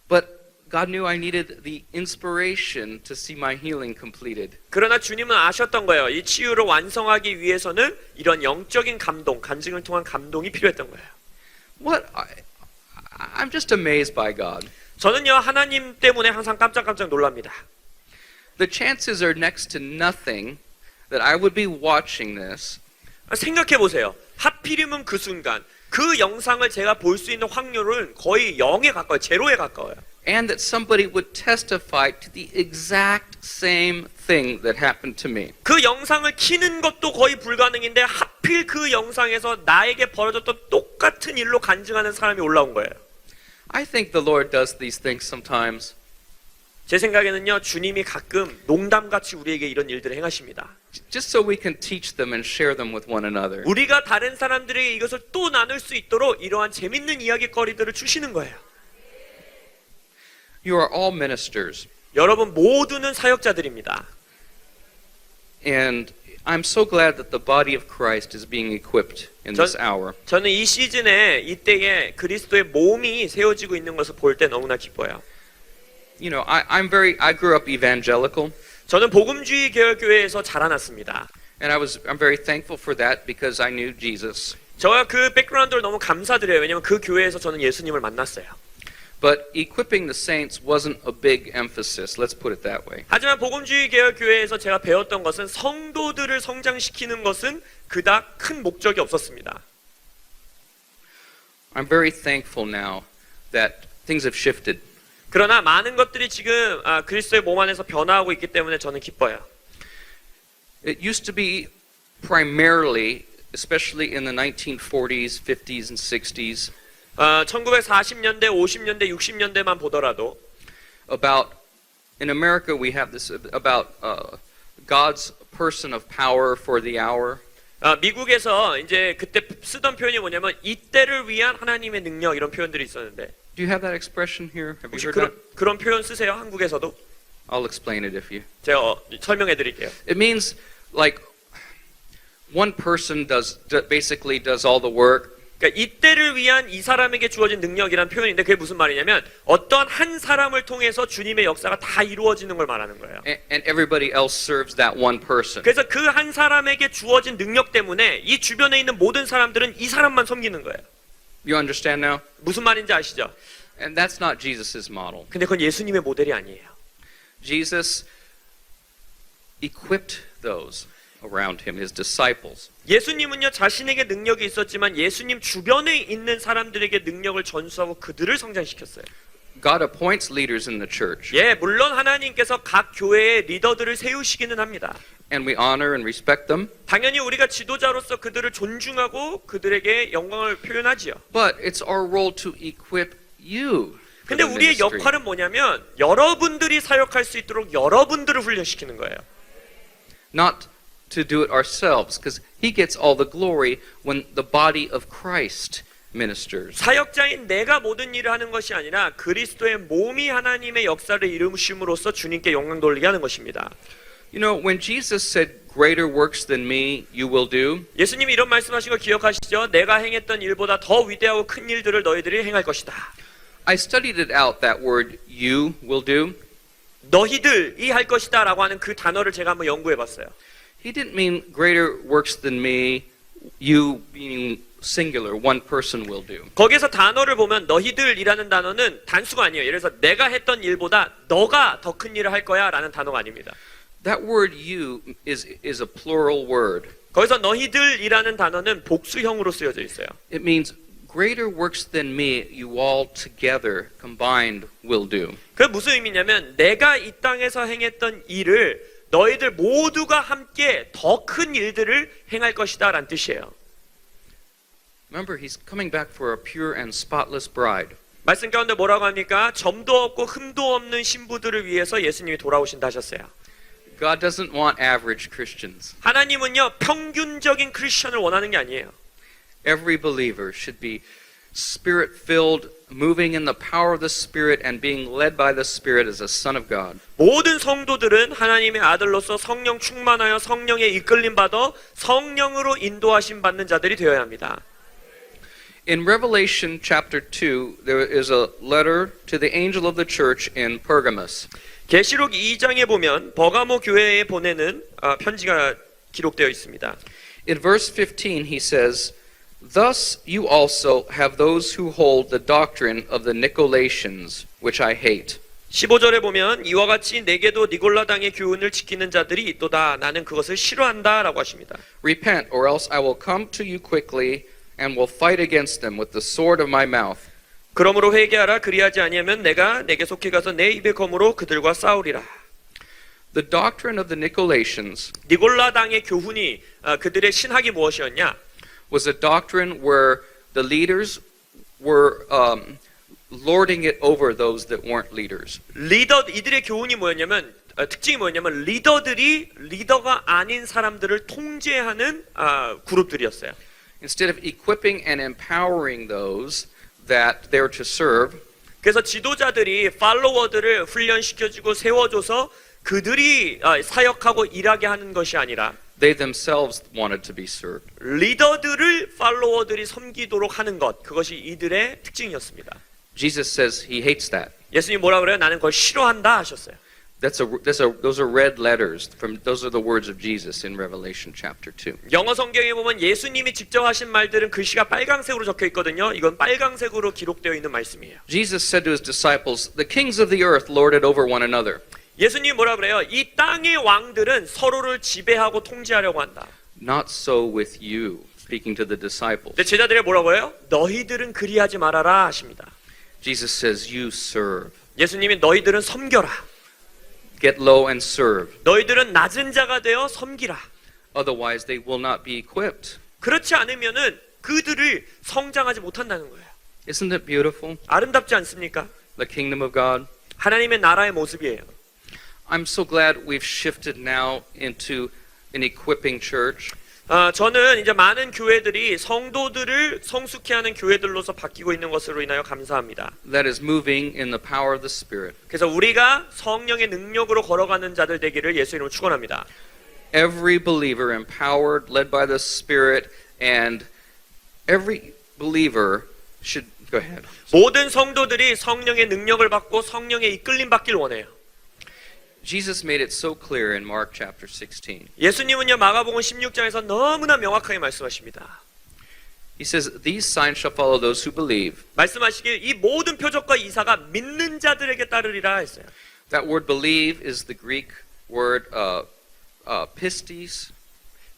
But God knew I needed the inspiration to see my healing completed. 그러나 주님은 아셨던 거예요. 이 치유를 완성하기 위해서는 이런 영적인 감동, 간증을 통한 감동이 필요했던 거예요. I'm just amazed by God. 저는요 하나님 때문에 항상 깜짝깜짝 놀랍니다. The chances are next to nothing that I would be watching this 생각해 보세요. 하필이면 그 순간 그 영상을 제가 볼 수 있는 확률은 거의 0에 가까워요. 제로에 가까워요. and that somebody would testify to the exact same thing that happened to me. 그 영상을 키는 것도 거의 불가능인데 하필 그 영상에서 나에게 벌어졌던 똑같은 일로 간증하는 사람이 올라온 거예요. I think the Lord does these things sometimes 제 생각에는요, 주님이 가끔 농담같이 우리에게 이런 일들을 행하십니다. just so we can teach them and share them with one another. 우리가 다른 사람들에게 이것을 또 나눌 수 있도록 이러한 재밌는 이야기거리들을 주시는 거예요. You are all ministers, 여러분 모두는 사역자들입니다. and I'm so glad that the body of Christ is being equipped in this hour. 저는 이 시즌에 이때에 그리스도의 몸이 세워지고 있는 것을 볼 때 너무나 기뻐요. You know, I grew up evangelical, 저는 복음주의 계열 교회에서 자라났습니다. and I'm very thankful for that because I knew Jesus. 저와 그 백그라운드를 너무 감사드려요. 왜냐면 그 교회에서 저는 예수님을 만났어요. But equipping the saints wasn't a big emphasis, let's put it that way. 하지만 복음주의 계열 교회에서 제가 배웠던 것은 성도들을 성장시키는 것은 그닥 큰 목적이 없었습니다. I'm very thankful now that things have shifted. 그러나 많은 것들이 지금 그리스도의 몸 안에서 변화하고 있기 때문에 저는 기뻐요. It used to be primarily, especially in the 1940s, 50s, and 60s, 1940년대, 50년대, 60년대만 보더라도 in America we have this about God's person of power for the hour. 미국에서 이제 그때 쓰던 표현이 뭐냐면 이때를 위한 하나님의 능력 이런 표현들이 있었는데 Do you have that expression here? Have you 혹시 heard that? 그런 표현 쓰세요? 한국에서도? I'll explain it if you. 제가 설명해 드릴게요. It means like one person basically does all the work. 그러니까 이때를 위한 이 사람에게 주어진 능력이란 표현인데 그게 무슨 말이냐면 어떤 한 사람을 통해서 주님의 역사가 다 이루어지는 걸 말하는 거예요. And everybody else serves that one person. 그래서 그 한 사람에게 주어진 능력 때문에 이 주변에 있는 모든 사람들은 이 사람만 섬기는 거예요. You understand now? 무슨 말인지 아시죠? And that's not Jesus's model. 근데 그건 예수님의 모델이 아니에요. Jesus equipped those around him, his disciples. 예수님은요 자신에게 능력이 있었지만 예수님 주변에 있는 사람들에게 능력을 전수하고 그들을 성장시켰어요. God appoints leaders in the church, 예, 물론 하나님께서 각 교회의 리더들을 세우시기는 합니다. and we honor and respect them. 당연히 우리가 지도자로서 그들을 존중하고 그들에게 영광을 표현하지요. But it's our role to equip you. for 근데 the 우리의 ministry. 역할은 뭐냐면 여러분들이 사역할 수 있도록 여러분들을 훈련시키는 거예요. Not to do it ourselves, because he gets all the glory when the body of Christ ministers. 사역자인 내가 모든 일을 하는 것이 아니라 그리스도의 몸이 하나님의 역사를 이루심으로써 주님께 영광 돌리게 하는 것입니다. You know, when Jesus said, "Greater works than me you will do," 예수님이 이런 말씀하신 거 기억하시죠? 내가 행했던 일보다 더 위대하고 큰 일들을 너희들이 행할 것이다. I studied it out, that word "you will do." 너희들이 할 것이다 라고 하는 그 단어를 제가 한번 연구해 봤어요. He didn't mean greater works than me, you meaning singular, one person will do. 거기에서 단어를 보면 너희들이라는 단어는 단수가 아니에요. 예를 들어서 내가 했던 일보다 너가 더 큰 일을 할 거야 라는 단어가 아닙니다. That word "you" is a plural word. 거기서 너희들이라는 단어는 복수형으로 쓰여져 있어요. It means greater works than me you all together combined will do. 그게 무슨 의미냐면 내가 이 땅에서 행했던 일을 너희들 모두가 함께 더 큰 일들을 행할 것이다 라는 뜻이에요. Remember, he's coming back for a pure and spotless bride. 말씀 가운데 뭐라고 합니까? 점도 없고 흠도 없는 신부들을 위해서 예수님이 돌아오신다 하셨어요. God doesn't want average Christians. 하나님은요 평균적인 크리스천을 원하는 게 아니에요. Every believer should be spirit-filled, moving in the power of the Spirit and being led by the Spirit as a son of God. 모든 성도들은 하나님의 아들로서 성령 충만하여 성령에 이끌림 받아 성령으로 인도하심 받는 자들이 되어야 합니다. In Revelation chapter 2, there is a letter to the angel of the church in Pergamos. 계시록 2장에 보면 버가모 교회에 보내는 편지가 기록되어 있습니다. In verse 15, he says, "Thus you also have those who hold the doctrine of the Nicolaitans, which I hate." 15절에 보면 이와 같이 내게도 니골라당의 교훈을 지키는 자들이 있도다. 나는 그것을 싫어한다 라고 하십니다. Repent, or else I will come to you quickly and will fight against them with the sword of my mouth. 그러므로 회개하라. 그리하지 아니하면 내가 내게 속히 가서 내 입의 검으로 그들과 싸우리라. The doctrine of the Nicolaitans 니골라당의 교훈이 그들의 신학이 무엇이었냐? was a doctrine where the leaders were lording it over those that weren't leaders. 이들의 교훈이 뭐였냐면 특징이 뭐였냐면 리더가 아닌 사람들을 통제하는 그룹들이었어요. Instead of equipping and empowering those that they're to serve, 그래서 지도자들이 팔로워들을 훈련시켜주고 세워줘서 그들이 사역하고 일하게 하는 것이 아니라 they themselves wanted to be served. 리더들을 팔로워들이 섬기도록 하는 것, 그것이 이들의 특징이었습니다. Jesus says he hates that. 예수님 뭐라 그래요? 나는 그걸 싫어한다 하셨어요. Those are red letters. Those are the words of Jesus in Revelation chapter 2. 영어 성경에 보면 예수님이 직접 하신 말들은 글씨가 빨강색으로 적혀 있거든요. 이건 빨강색으로 기록되어 있는 말씀이에요. Jesus said to his disciples, "The kings of the earth lord it over one another." 예수님 뭐라 그래요? 이 땅의 왕들은 서로를 지배하고 통제하려고 한다. Not so with you, speaking to the disciples. 근데 제자들이 뭐라고 해요? 너희들은 그리하지 말아라 하십니다. Jesus says, "You serve. 예수님이 너희들은 섬겨라. Get low and serve. 너희들은 낮은 자가 되어 섬기라. Otherwise they will not be equipped." 그렇지 않으면은 그들을 성장하지 못한다는 거예요. Isn't it beautiful? 아름답지 않습니까? The kingdom of God. 하나님의 나라의 모습이에요. I'm so glad we've shifted now into an equipping church. 저는 이제 많은 교회들이 성도들을 성숙케 하는 교회들로서 바뀌고 있는 것으로 인하여 감사합니다. That is moving in the power of the Spirit. 그래서 우리가 성령의 능력으로 걸어가는 자들 되기를 예수 이름으로 축원합니다. Every believer empowered, led by the Spirit, and every believer should go ahead. 모든 성도들이 성령의 능력을 받고 성령의 이끌림 받길 원해요. Jesus made it so clear in Mark chapter 16. 예수님은요 마가복음 16장에서 너무나 명확하게 말씀하십니다. He says, "These signs shall follow those who believe." 말씀하시길 이 모든 표적과 이사가 믿는 자들에게 따르리라 했어요. That word "believe" is the Greek word pistis,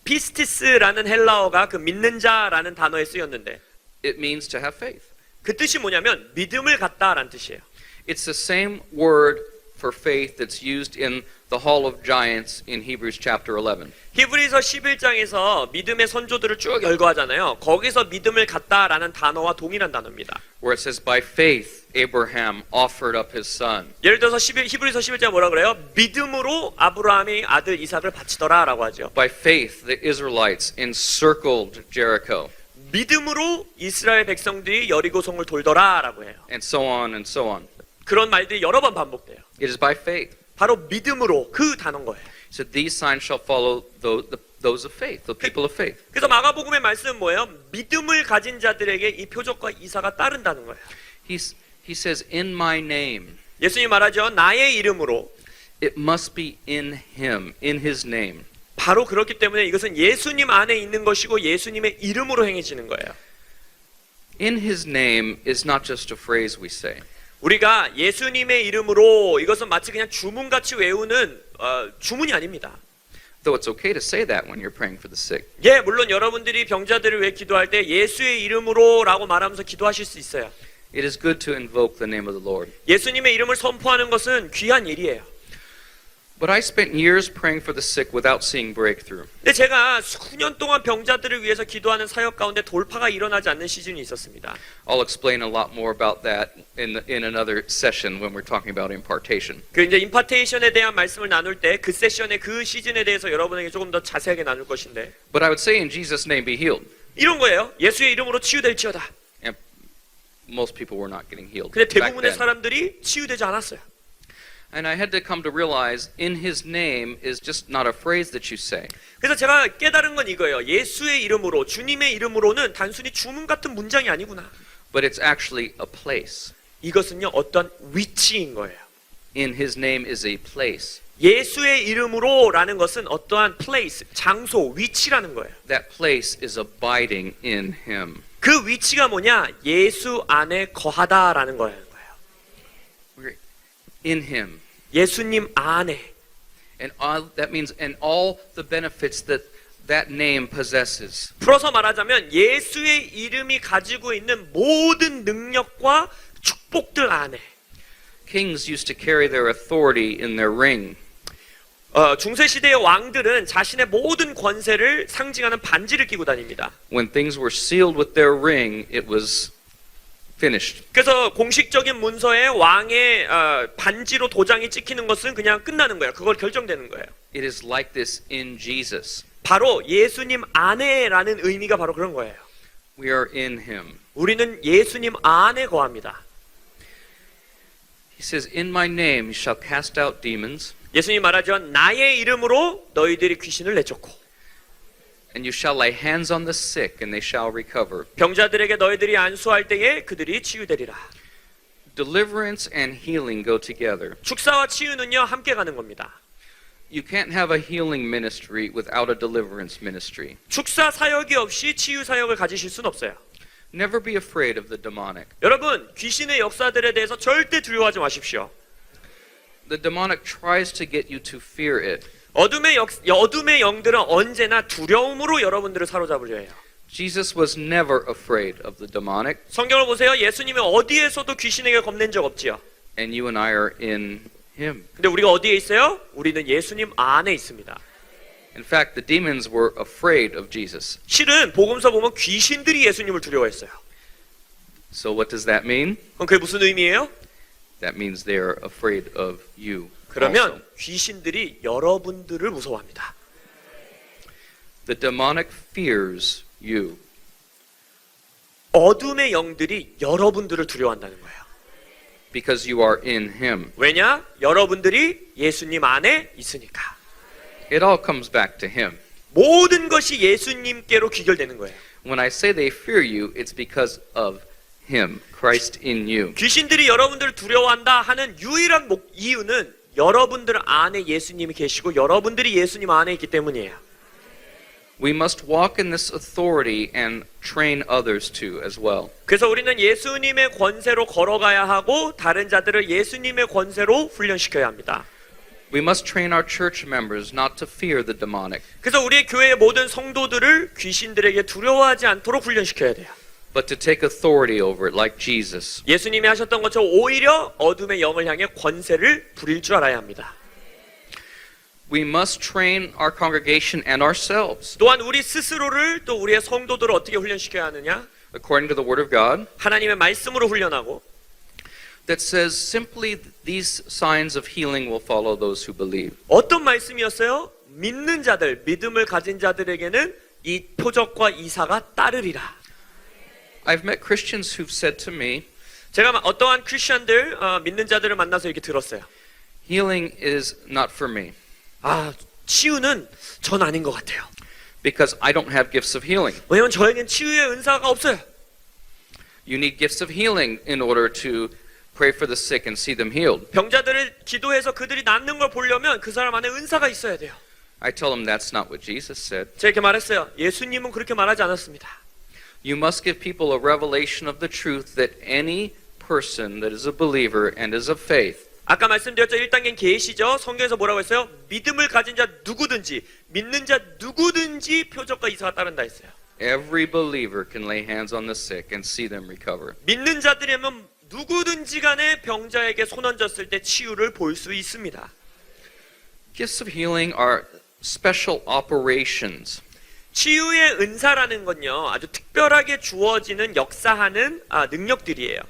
피스티스라는 헬라어가 그 믿는 자라는 단어에 쓰였는데 it means to have faith. 그 뜻이 뭐냐면 믿음을 갖다라는 뜻이에요. It's the same word for faith that's used in the Hall of Giants in Hebrews chapter 11. 히브리서 11장에서 믿음의 선조들을 쭉 열거하잖아요. 거기서 믿음을 갖다라는 단어와 동일한 단어입니다. Where it says, by faith, Abraham offered up his son. 예를 들어서 히브리서 11장 뭐라 그래요? 믿음으로 아브라함이 아들 이삭을 바치더라라고 하죠. By faith, the Israelites encircled Jericho. 믿음으로 이스라엘 백성들이 여리고성을 돌더라라고 해요. And so on and so on. 그런 말들이 여러 번 반복돼요. It is by faith. 바로 믿음으로 그 단어인 거예요. So these signs shall follow those of faith, the people of faith. 그래서 마가복음의 말씀은 뭐예요? 믿음을 가진 자들에게 이 표적과 이사가 따른다는 거예요. He says, in my name. 예수님 말하죠. 나의 이름으로. It must be in him, in his name. 바로 그렇기 때문에 이것은 예수님 안에 있는 것이고 예수님의 이름으로 행해지는 거예요. In his name is not just a phrase we say. 우리가 예수님의 이름으로 이것은 마치 그냥 주문같이 외우는 주문이 아닙니다. Though it's okay to say that when you're praying for the sick. 예, 물론 여러분들이 병자들을 위해 기도할 때 예수의 이름으로라고 말하면서 기도하실 수 있어요. It is good to invoke the name of the Lord. 예수님의 이름을 선포하는 것은 귀한 일이에요. But I spent years praying for the sick without seeing breakthrough. 근데 제가 수년 동안 병자들을 위해서 기도하는 사역 가운데 돌파가 일어나지 않는 시즌이 있었습니다. I'll explain a lot more about that in another session when we're talking about impartation. 그 이제 임파테이션에 대한 말씀을 나눌 때 그 세션의 그 시즌에 대해서 여러분에게 조금 더 자세하게 나눌 것인데 But I would say in Jesus' name be healed. 이런 거예요. 예수의 이름으로 치유될지어다. And most people were not getting healed 근데 back 대부분의 then. 사람들이 치유되지 않았어요. And I had to come to realize in his name is just not a phrase that you say. 그래서 제가 깨달은 건 이거예요. 예수의 이름으로, 주님의 이름으로는 단순히 주문 같은 문장이 아니구나. But it's actually a place. 이것은요, 어떤 위치인 거예요. In his name is a place. 예수의 이름으로라는 것은 어떠한 place, 장소, 위치라는 거예요. That place is abiding in him. 그 위치가 뭐냐? 예수 안에 거하다라는 거예요. We're in him. 예수님 안에. And that means and all the benefits that name possesses. 풀어서 말하자면 예수의 이름이 가지고 있는 모든 능력과 축복들 안에. Kings used to carry their authority in their ring. 중세 시대의 왕들은 자신의 모든 권세를 상징하는 반지를 끼고 다닙니다. When things were sealed with their ring, it was finished. 그래서 공식적인 문서에 왕의 반지로 도장이 찍히는 것은 그냥 끝나는 거예요. 그걸 결정되는 거예요. It is like this in Jesus. 바로 예수님 안에라는 의미가 바로 그런 거예요. We are in him. 우리는 예수님 안에 거합니다. He says, in my name you shall cast out demons, 예수님 말하죠. 나의 이름으로 너희들이 귀신을 내쫓고 and you shall lay hands on the sick, and they shall recover. 병자들에게 너희들이 안수할 때에 그들이 치유되리라. Deliverance and healing go together. 축사와 치유는요 함께 가는 겁니다. You can't have a healing ministry without a deliverance ministry. 축사 사역이 없이 치유 사역을 가지실 수는 없어요. Never be afraid of the demonic. 여러분, 귀신의 역사들에 대해서 절대 두려워하지 마십시오. The demonic tries to get you to fear it. 어둠의 영들은 언제나 두려움으로 여러분들을 사로잡으려 해요. Jesus was never afraid of the demonic, 성경을 보세요. 예수님은 어디에서도 귀신에게 겁낸 적 없지요. and you and I are in him. 근데 우리가 어디에 있어요? 우리는 예수님 안에 있습니다. In fact, the demons were afraid of Jesus. 실은 복음서 보면 귀신들이 예수님을 두려워했어요. So what does that mean? 그럼 그게 무슨 의미예요? That means they are afraid of you. 그러면 also. 귀신들이 여러분들을 무서워합니다. The demonic fears you. 어둠의 영들이 여러분들을 두려워한다는 거예요. Because you are in him. 왜냐? 여러분들이 예수님 안에 있으니까. It all comes back to him. 모든 것이 예수님께로 귀결되는 거예요. When I say they fear you, it's because of him, Christ in you. 귀신들이 여러분들을 두려워한다 하는 유일한 이유는 여러분들 안에 예수님이 계시고 여러분들이 예수님 안에 있기 때문이에요. We must walk in this authority and train others to as well. 그래서 우리는 예수님의 권세로 걸어가야 하고 다른 자들을 예수님의 권세로 훈련시켜야 합니다. We must train our church members not to fear the demonic, 그래서 우리의 교회의 모든 성도들을 귀신들에게 두려워하지 않도록 훈련시켜야 돼요. but to take authority over it like Jesus. 예수님이 하셨던 것처럼 오히려 어둠의 영을 향해 권세를 부릴 줄 알아야 합니다. We must train our congregation and ourselves 또한 우리 스스로를 또 우리의 성도들을 어떻게 훈련시켜야 하느냐? according to the Word of God 하나님의 말씀으로 훈련하고 that says simply these signs of healing will follow those who believe. 어떤 말씀이었어요? 믿는 자들, 믿음을 가진 자들에게는 이 표적과 이사가 따르리라. I've met Christians who've said to me, 제가 어떠한 크리스천들, 믿는 자들을 만나서 이렇게 들었어요. healing is not for me 치유는 전 아닌 것 같아요. because I don't have gifts of healing. 왜냐면 저에겐 치유의 은사가 없어요. You need gifts of healing in order to pray for the sick and see them healed. 병자들을 기도해서 그들이 낫는 걸 보려면 그 사람 안에 은사가 있어야 돼요. I tell them that's not what Jesus said. 제가 이렇게 말했어요. 예수님은 그렇게 말하지 않았습니다. You must give people a revelation of the truth that any person that is a believer and is of faith 아까 말씀드렸죠. 1단계는 계시죠. 성경에서 뭐라고 했어요? 믿음을 가진 자 누구든지, 믿는 자 누구든지 표적과 이사가 따른다 했어요. every believer can lay hands on the sick and see them recover. 믿는 자들이면 누구든지 간에 병자에게 손 얹었을 때 치유를 볼 수 있습니다. Gifts of healing are special operations. 치유의 은사라는 건요, 아주 특별하게 주어지는 역사하는 능력들이에요.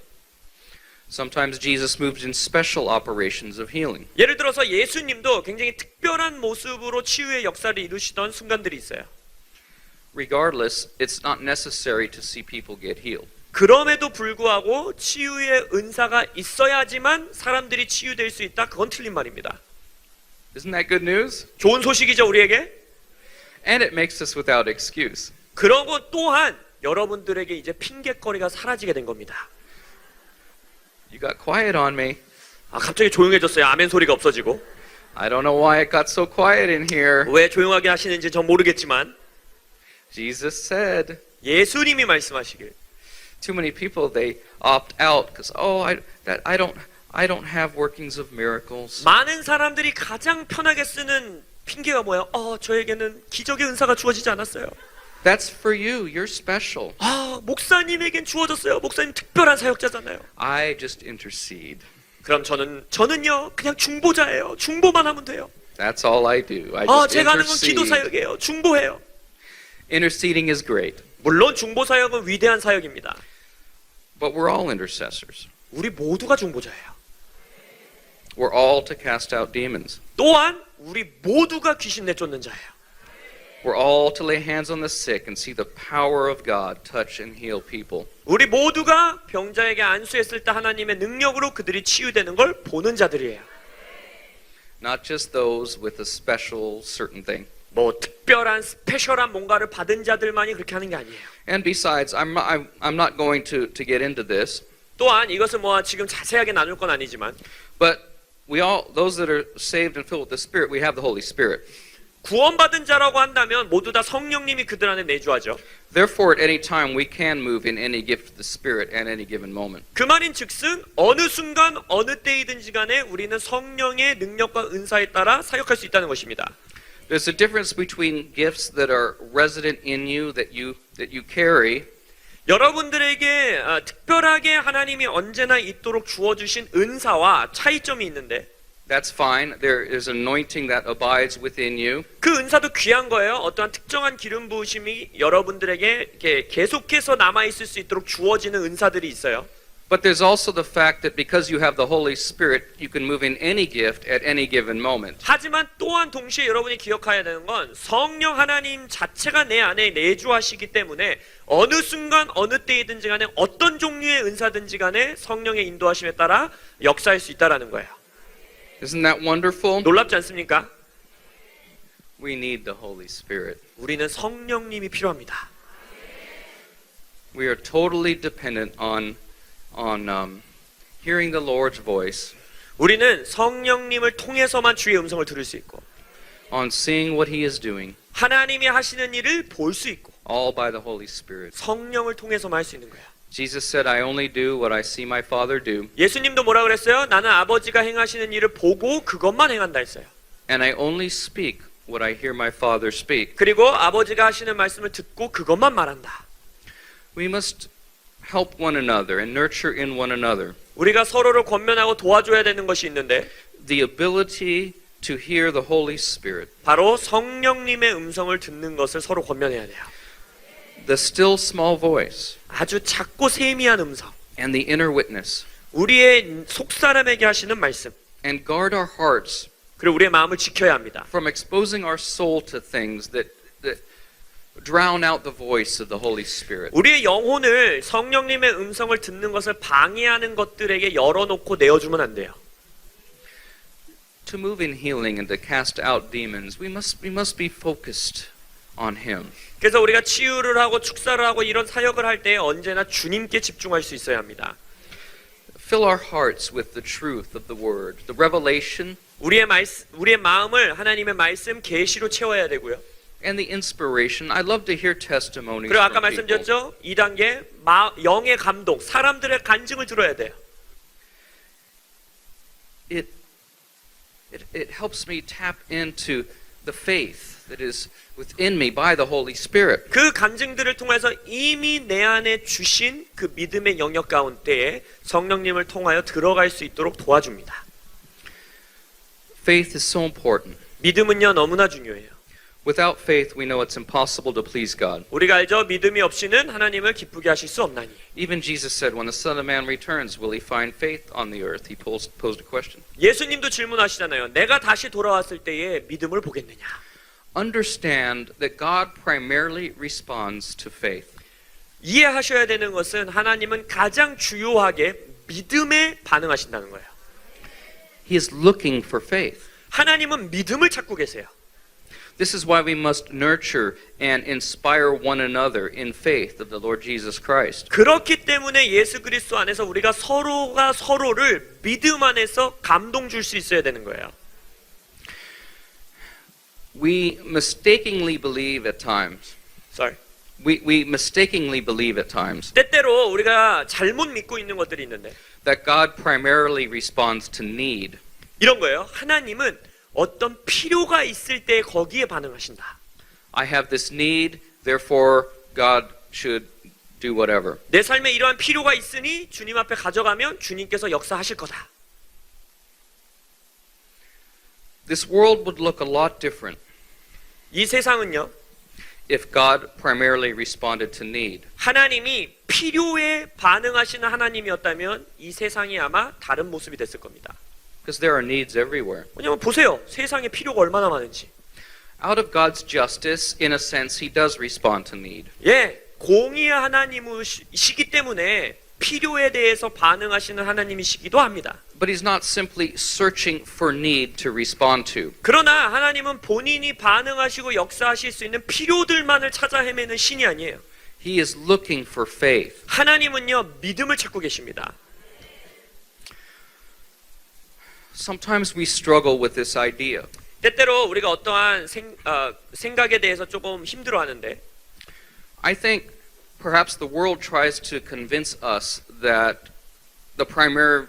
Sometimes Jesus moved in special operations of healing. 예를 들어서 예수님도 굉장히 특별한 모습으로 치유의 역사를 이루시던 순간들이 있어요. Regardless, it's not necessary to see people get healed. 그럼에도 불구하고 치유의 은사가 있어야지만 사람들이 치유될 수 있다. 그건 틀린 말입니다. Isn't that good news? 좋은 소식이죠, 우리에게. And it makes us without excuse. 그러고 또한 여러분들에게 이제 핑계거리가 사라지게 된 겁니다. You got quiet on me. 갑자기 조용해졌어요. 아멘 소리가 없어지고. I don't know why it got so quiet in here. 왜 조용하게 하시는지 전 모르겠지만 Jesus said, 예수님이 말씀하시길. too many people they opt out because I don't have workings of miracles. 많은 사람들이 가장 편하게 쓰는 핑계가 뭐예요? 저에게는 기적의 은사가 주어지지 않았어요. That's for you. You're special. 목사님에겐 주어졌어요. 목사님 특별한 사역자잖아요. I just intercede. 그럼 저는요 그냥 중보자예요. 중보만 하면 돼요. That's all I do. I just 제가 하는 건 기도 intercede. 사역이에요. 중보해요. Interceding is great, 물론 중보 사역은 위대한 사역입니다. but we're all intercessors. 우리 모두가 중보자예요. We're all to cast out demons. 또한 우리 모두가 귀신 내쫓는 자예요. We're all to lay hands on the sick and see the power of God touch and heal people. 우리 모두가 병자에게 안수했을 때 하나님의 능력으로 그들이 치유되는 걸 보는 자들이에요. Not just those with a special certain thing. 특별한 스페셜한 뭔가를 받은 자들만이 그렇게 하는 게 아니에요. And besides, I'm not going to get into this, 또한 이것을 지금 자세하게 나눌 건 아니지만 but those that are saved and filled with the Spirit, we have the Holy Spirit. 구원받은 자라고 한다면 모두 다 성령님이 그들 안에 내주하죠. Therefore, at any time, we can move in any gift of the Spirit at any given moment. 그 말인즉슨 어느 순간 어느 때이든지 간에 우리는 성령의 능력과 은사에 따라 사역할 수 있다는 것입니다. There's a difference between gifts that are resident in you that you carry 여러분들에게 특별하게 하나님이 언제나 있도록 주어주신 은사와 차이점이 있는데 That's fine. There is anointing that abides within you. 그 은사도 귀한 거예요. 어떠한 특정한 기름 부으심이 여러분들에게 이렇게 계속해서 남아있을 수 있도록 주어지는 은사들이 있어요. But there's also the fact that because you have the Holy Spirit, you can move in any gift at any given moment. 하지만 또한 동시에 여러분이 기억해야 되는 건 성령 하나님 자체가 내 안에 내주하시기 때문에 어느 순간 어느 때이든지 간에 어떤 종류의 은사든지 간에 성령의 인도하심에 따라 역사할 수 있다는 거예요. Isn't that wonderful? 놀랍지 않습니까? We need the Holy Spirit. 우리는 성령님이 필요합니다. We are totally dependent on hearing the Lord's voice, 우리는 성령님을 통해서만 주의 음성을 들을 수 있고 on seeing what He is doing, 하나님이 하시는 일을 볼 수 있고 all by the Holy Spirit. 성령을 통해서만 할 수 있는 거예요. Jesus said, I only do what I see my Father do, 예수님도 뭐라 그랬어요? 나는 아버지가 행하시는 일을 보고 그것만 행한다 했어요. and I only speak what I hear my Father speak. 그리고 아버지가 하시는 말씀을 듣고 그것만 말한다. We must help one another and nurture in one another 우리가 서로를 권면하고 도와줘야 되는 것이 있는데 the ability to hear the Holy Spirit, 바로 성령님의 음성을 듣는 것을 서로 권면해야 돼요. the still small voice, 아주 작고 세미한 음성, and the inner witness, 우리의 속사람에게 하시는 말씀, and guard our hearts 그리고 우리의 마음을 지켜야 합니다. from exposing our soul to things that drown out the voice of the Holy Spirit. 우리의 영혼을 성령님의 음성을 듣는 것을 방해하는 것들에게 열어놓고 내어주면 안 돼요. To move in healing and to cast out demons, we must be focused on Him. 그래서 우리가 치유를 하고 축사를 하고 이런 사역을 할 때 언제나 주님께 집중할 수 있어야 합니다. Fill our hearts with the truth of the Word, the revelation, 우리의 마음을 하나님의 말씀 계시로 채워야 되고요. and the inspiration. I love to hear testimonies 그리고 아까 from people. 말씀드렸죠? 2단계 영의 감동, 사람들의 간증을 들어야 돼요. It helps me tap into the faith that is within me by the Holy Spirit. 그 간증들을 통해서 이미 내 안에 주신 그 믿음의 영역 가운데에 성령님을 통하여 들어갈 수 있도록 도와줍니다. Faith is so important. 믿음은요 너무나 중요해요. Without faith, we know it's impossible to please God. 우리가 알죠? 믿음이 없이는 하나님을 기쁘게 하실 수 없나니. Even Jesus said, when the Son of Man returns, will he find faith on the earth? He posed a question. 예수님도 질문하시잖아요. 내가 다시 돌아왔을 때에 믿음을 보겠느냐? Understand that God primarily responds to faith. 이해하셔야 되는 것은 하나님은 가장 주요하게 믿음에 반응하신다는 거예요. He is looking for faith. 하나님은 믿음을 찾고 계세요. This is why we must nurture and inspire one another in faith of the Lord Jesus Christ. 그렇기 때문에 예수 그리스도 안에서 우리가 서로가 서로를 믿음 안에서 감동 줄 수 있어야 되는 거예요. We mistakenly believe at times. Sorry. We mistakenly believe at times 때때로 우리가 잘못 믿고 있는 것들이 있는데 that God primarily responds to need. 이런 거예요. 하나님은 어떤 필요가 있을 때 거기에 반응하신다. I have this need, therefore God should do whatever. 내 삶에 이러한 필요가 있으니 주님 앞에 가져가면 주님께서 역사하실 거다. This world would look a lot different 이 세상은요. if God primarily responded to need. 하나님이 필요에 반응하시는 하나님이었다면 이 세상이 아마 다른 모습이 됐을 겁니다. Because there are needs everywhere. 왜냐면 보세요. 세상에 필요가 얼마나 많은지. Out of God's justice, in a sense, He does respond to need. 예, 공의의 하나님이시기 때문에 필요에 대해서 반응하시는 하나님이시기도 합니다. But He's not simply searching for need to respond to. 그러나 하나님은 본인이 반응하시고 역사하실 수 있는 필요들만을 찾아 헤매는 신이 아니에요. He is looking for faith. 하나님은요, 믿음을 찾고 계십니다. Sometimes we struggle with this idea. 때때로 우리가 어떠한 생각에 대해서 조금 힘들어하는데 I think perhaps the world tries to convince us that the primary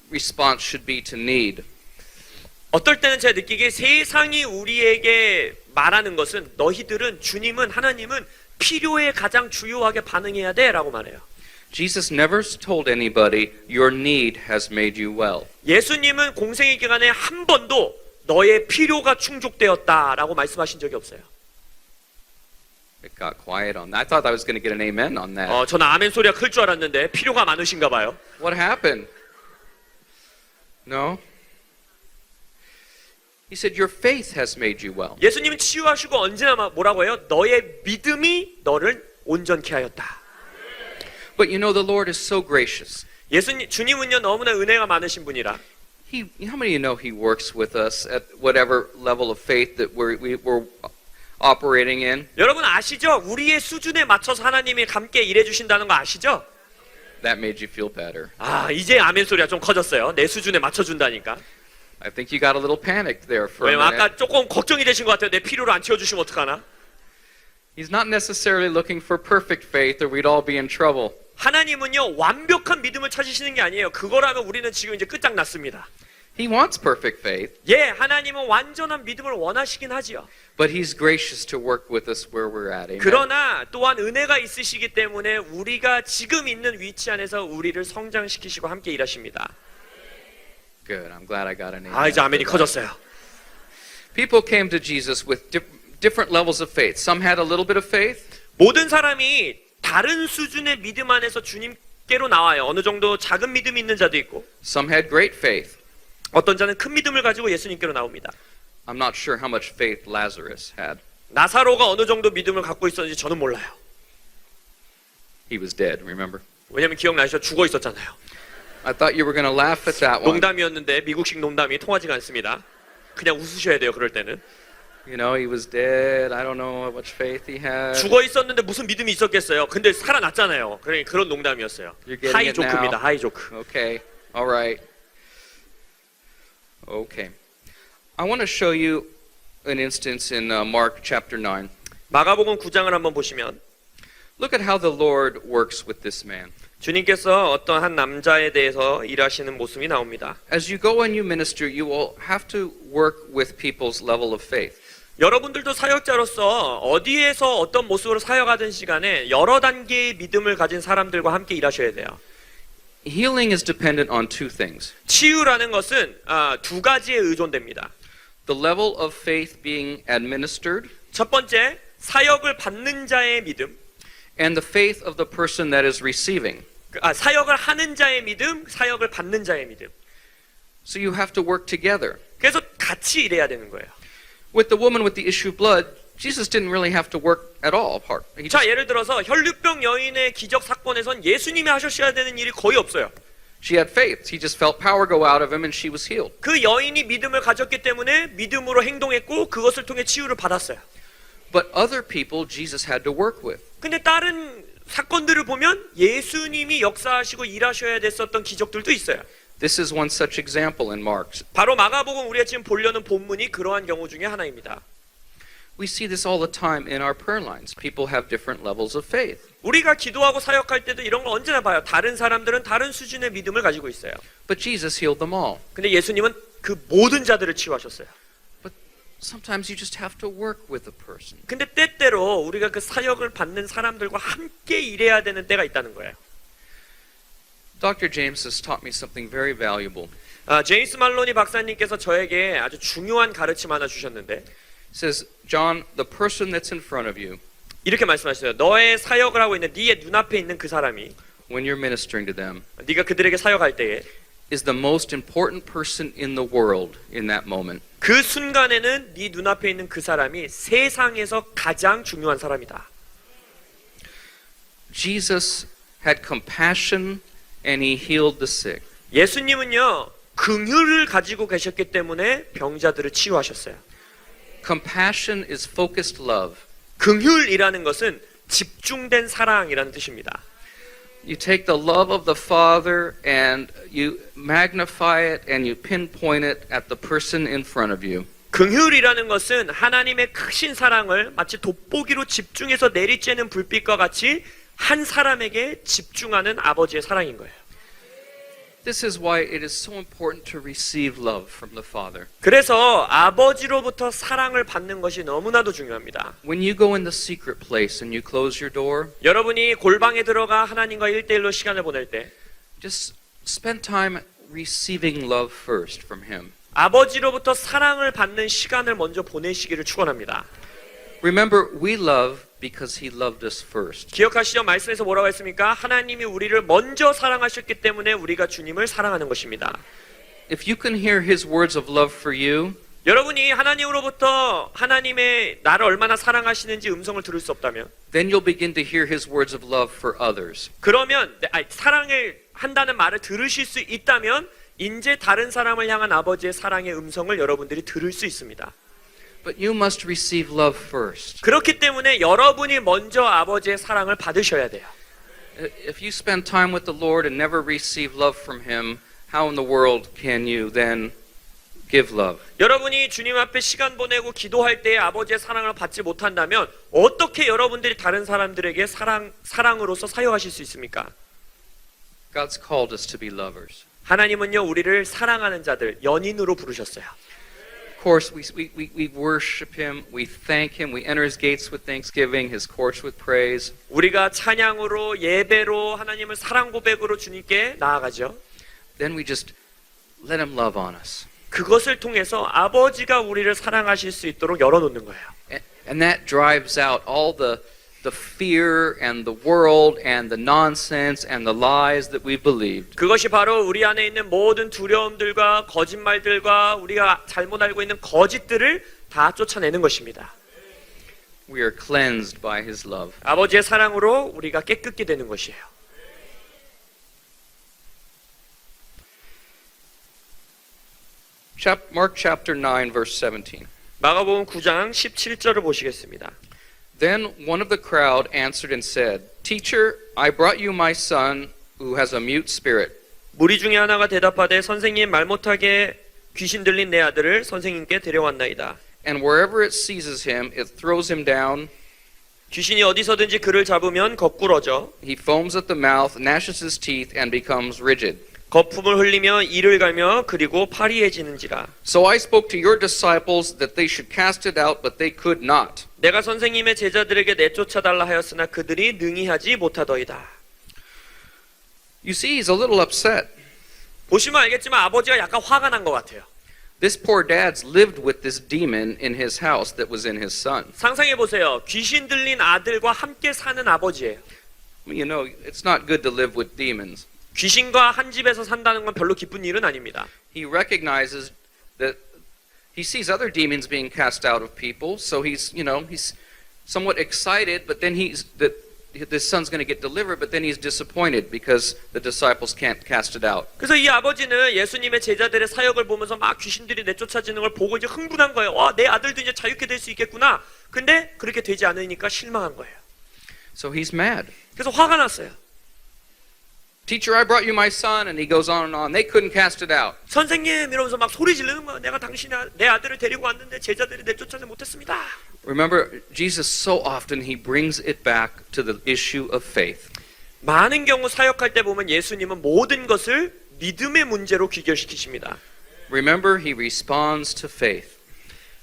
response should be to need. 어떨 때는 제가 느끼기에 세상이 우리에게 말하는 것은 너희들은 주님은 하나님은 필요에 가장 주요하게 반응해야 돼 라고 말해요. Jesus never told anybody, your need has made you well. 예수님은 공생의 기간에 한 번도 너의 필요가 충족되었다라고 말씀하신 적이 없어요. It got quiet on that. I thought I was going to get an amen on that. 저는 아멘 소리가 클 줄 알았는데 필요가 많으신가 봐요. What happened? No? He said, your faith has made you well. 예수님은 치유하시고 언제나 뭐라고 해요? 너의 믿음이 너를 온전케 하였다. But you know, the Lord is so gracious. 주님은요 너무나 은혜가 많으신 분이라. How many of you know He works with us at whatever level of faith that we're operating in? 여러분 아시죠? 우리의 수준에 맞춰서 하나님이 함께 일해 주신다는 거 아시죠? That made you feel better. 이제 아멘 소리가 좀 커졌어요. 내 수준에 맞춰 준다니까. I think you got a little panicked there for a 왜냐면 minute. 아까 조금 걱정이 되신 것 같아요. 내 필요를 안 채워 주시면 어떡하나? He's not necessarily looking for perfect faith or we'd all be in trouble. 하나님은요 완벽한 믿음을 찾으시는 게 아니에요. 그거라면 우리는 지금 이제 끝장났습니다. He wants perfect faith, 예, 하나님은 완전한 믿음을 원하시긴 하지요. but He's gracious to work with us where we're at. Amen. 그러나 또한 은혜가 있으시기 때문에 우리가 지금 있는 위치 안에서 우리를 성장시키시고 함께 일하십니다. Good. I'm glad I got an amen. 아, 이제 아멘이 for that. 커졌어요. People came to Jesus with different levels of faith. Some had a little bit of faith. 모든 사람이 다른 수준의 믿음 안에서 주님께로 나와요. 어느 정도 작은 믿음이 있는 자도 있고 Some had great faith. 어떤 자는 큰 믿음을 가지고 예수님께로 나옵니다. I'm not sure how much faith Lazarus had. 나사로가 어느 정도 믿음을 갖고 있었는지 저는 몰라요. He was dead, remember? 왜냐면 기억나시죠? 죽어 있었잖아요. I thought you were going to laugh at that one. 농담이었는데 미국식 농담이 통하지가 않습니다. 그냥 웃으셔야 돼요. 그럴 때는. You know, he was dead. I don't know how much faith he had. 죽어 있었는데 무슨 믿음이 있었겠어요. 근데 살아났잖아요. 그러니까 그런 농담이었어요. You're getting 하이 it 조크입니다. now. 하이 조크. Okay. All right. Okay. I want to show you an instance in Mark chapter 9. 마가복음 9장을 한번 보시면 Look at how the Lord works with this man. 주님께서 어떤 한 남자에 대해서 일하시는 모습이 나옵니다. As you go and you minister, you will have to work with people's level of faith. 여러분들도 사역자로서 어디에서 어떤 모습으로 사역하든 시간에 여러 단계의 믿음을 가진 사람들과 함께 일하셔야 돼요. Healing is dependent on two things. 치유라는 것은 두 가지에 의존됩니다. The level of faith being administered 첫 번째, 사역을 받는 자의 믿음. and the faith of the person that is receiving. 사역을 하는 자의 믿음, 사역을 받는 자의 믿음. So you have to work together. 그래서 같이 일해야 되는 거예요. With the woman with the issue of blood, Jesus didn't really have to work at all. He 자, just, 예를 들어서 혈류병 여인의 기적 사건에선 예수님이 하셔야 되는 일이 거의 없어요. she had faith. He just felt power go out of him and she was healed. 그 여인이 믿음을 가졌기 때문에 믿음으로 행동했고 그것을 통해 치유를 받았어요. But other people Jesus had to work with. 근데 다른 사건들을 보면 예수님이 역사하시고 일하셔야 됐었던 기적들도 있어요. This is one such example in Mark. 바로 마가복음 우리가 지금 보려는 본문이 그러한 경우 중에 하나입니다. We see this all the time in our prayer lines. People have different levels of faith. 우리가 기도하고 사역할 때도 이런 걸 언제나 봐요. 다른 사람들은 다른 수준의 믿음을 가지고 있어요. But Jesus healed them all. 근데 예수님은 그 모든 자들을 치유하셨어요. But sometimes you just have to work with a person. 근데 때때로 우리가 그 사역을 받는 사람들과 함께 일해야 되는 때가 있다는 거예요. Dr. James has taught me something very valuable. 제임스 말로니 박사님께서 저에게 아주 중요한 가르침 하나 주셨는데 He says, John, the person that's in front of you, 이렇게 말씀하셨어요. 너의 사역을 하고 있는 네의 눈앞에 있는 그 사람이 when you're ministering to them, 네가 그들에게 사역할 때에 is the most important person in the world in that moment. 그 순간에는 네 눈앞에 있는 그 사람이 세상에서 가장 중요한 사람이다. Jesus had compassion and he healed the sick. 예수님은요 긍휼을 가지고 계셨기 때문에 병자들을 치유하셨어요. Compassion is focused love. 긍휼이라는 것은 집중된 사랑이라는 뜻입니다. You take the love of the Father and you magnify it and you pinpoint it at the person in front of you. 긍휼이라는 것은 하나님의 크신 사랑을 마치 돋보기로 집중해서 내리쬐는 불빛과 같이 한 사람에게 집중하는 아버지의 사랑인 거예요. This is why it is so important to receive love from the Father. 그래서 아버지로부터 사랑을 받는 것이 너무나도 중요합니다. When you go in the secret place and you close your door, 여러분이 골방에 들어가 하나님과 1대1로 시간을 보낼 때 just spend time receiving love first from Him. 아버지로부터 사랑을 받는 시간을 먼저 보내시기를 축원합니다. Remember, we love because He loved us first. 기억하시죠? 말씀에서 뭐라고 했습니까? 하나님이 우리를 먼저 사랑하셨기 때문에 우리가 주님을 사랑하는 것입니다. If you can hear His words of love for you, 여러분이 하나님으로부터 하나님의 나를 얼마나 사랑하시는지 음성을 들을 수 없다면 then you'll begin to hear His words of love for others. 그러면 사랑을 한다는 말을 들으실 수 있다면 이제 다른 사람을 향한 아버지의 사랑의 음성을 여러분들이 들을 수 있습니다. But you must receive love first. 그렇기 때문에 여러분이 먼저 아버지의 사랑을 받으셔야 돼요. If you spend time with the Lord and never receive love from Him, how in the world can you then give love? 여러분이 주님 앞에 시간 보내고 기도할 때 아버지의 사랑을 받지 못한다면 어떻게 여러분들이 다른 사람들에게 사랑으로서 사용하실 수 있습니까? God's called us to be lovers. 하나님은요 우리를 사랑하는 자들 연인으로 부르셨어요. Of course, we worship Him, we thank Him, we enter His gates with thanksgiving, His courts with praise. 우리가 찬양으로 예배로 하나님을 사랑 고백으로 주님께 나아가죠. Then we just let Him love on us. 그것을 통해서 아버지가 우리를 사랑하실 수 있도록 열어놓는 거예요. And that drives out all the fear and the world and the nonsense and the lies that we believed. 그것이 바로 우리 안에 있는 모든 두려움들과 거짓말들과 우리가 잘못 알고 있는 거짓들을 다 쫓아내는 것입니다. We are cleansed by His love. 아버지의 사랑으로 우리가 깨끗게 되는 것이에요. Mark chapter 9, verse 17. 마가복음 9장 17절을 보시겠습니다. Then one of the crowd answered and said, Teacher, I brought you my son who has a mute spirit. 무리 중에 하나가 대답하되 선생님 말 못하게 귀신 들린 내 아들을 선생님께 데려왔나이다. And wherever it seizes him, it throws him down. 귀신이 어디서든지 그를 잡으면 거꾸러져 He foams at the mouth, gnashes his teeth, and becomes rigid. 거품을 흘리며 이를 갈며 그리고 파리해지는지라. So I spoke to your disciples that they should cast it out, but they could not. 내가 선생님의 제자들에게 내쫓아달라 하였으나 그들이 능히 하지 못하더이다. You see, he's a little upset. 보시면 알겠지만 아버지가 약간 화가 난 것 같아요. This poor dad's lived with this demon in his house that was in his son. 상상해 보세요. 귀신 들린 아들과 함께 사는 아버지예요. You know, it's not good to live with demons. 귀신과 한 집에서 산다는 건 별로 기쁜 일은 아닙니다. He recognizes that he sees other demons being cast out of people, so he's somewhat excited, but then this son's going to get delivered, but then he's disappointed because the disciples can't cast it out. 그래서 이 아버지는 예수님의 제자들의 사역을 보면서 막 귀신들이 내쫓아지는 걸 보고 이제 흥분한 거예요. 와, 내 아들도 이제 자유케 될 수 있겠구나. 근데 그렇게 되지 않으니까 실망한 거예요. So he's mad. 그래서 화가 났어요. Teacher, I brought you my son, and he goes on and on. They couldn't cast it out. 선생님 이러면서 막 소리 지르는 거야. 내가 내 아들을 데리고 왔는데 제자들이 내쫓아지 못했습니다. Remember, Jesus so often he brings it back to the issue of faith. 많은 경우 사역할 때 보면 예수님은 모든 것을 믿음의 문제로 귀결시키십니다. Remember, he responds to faith.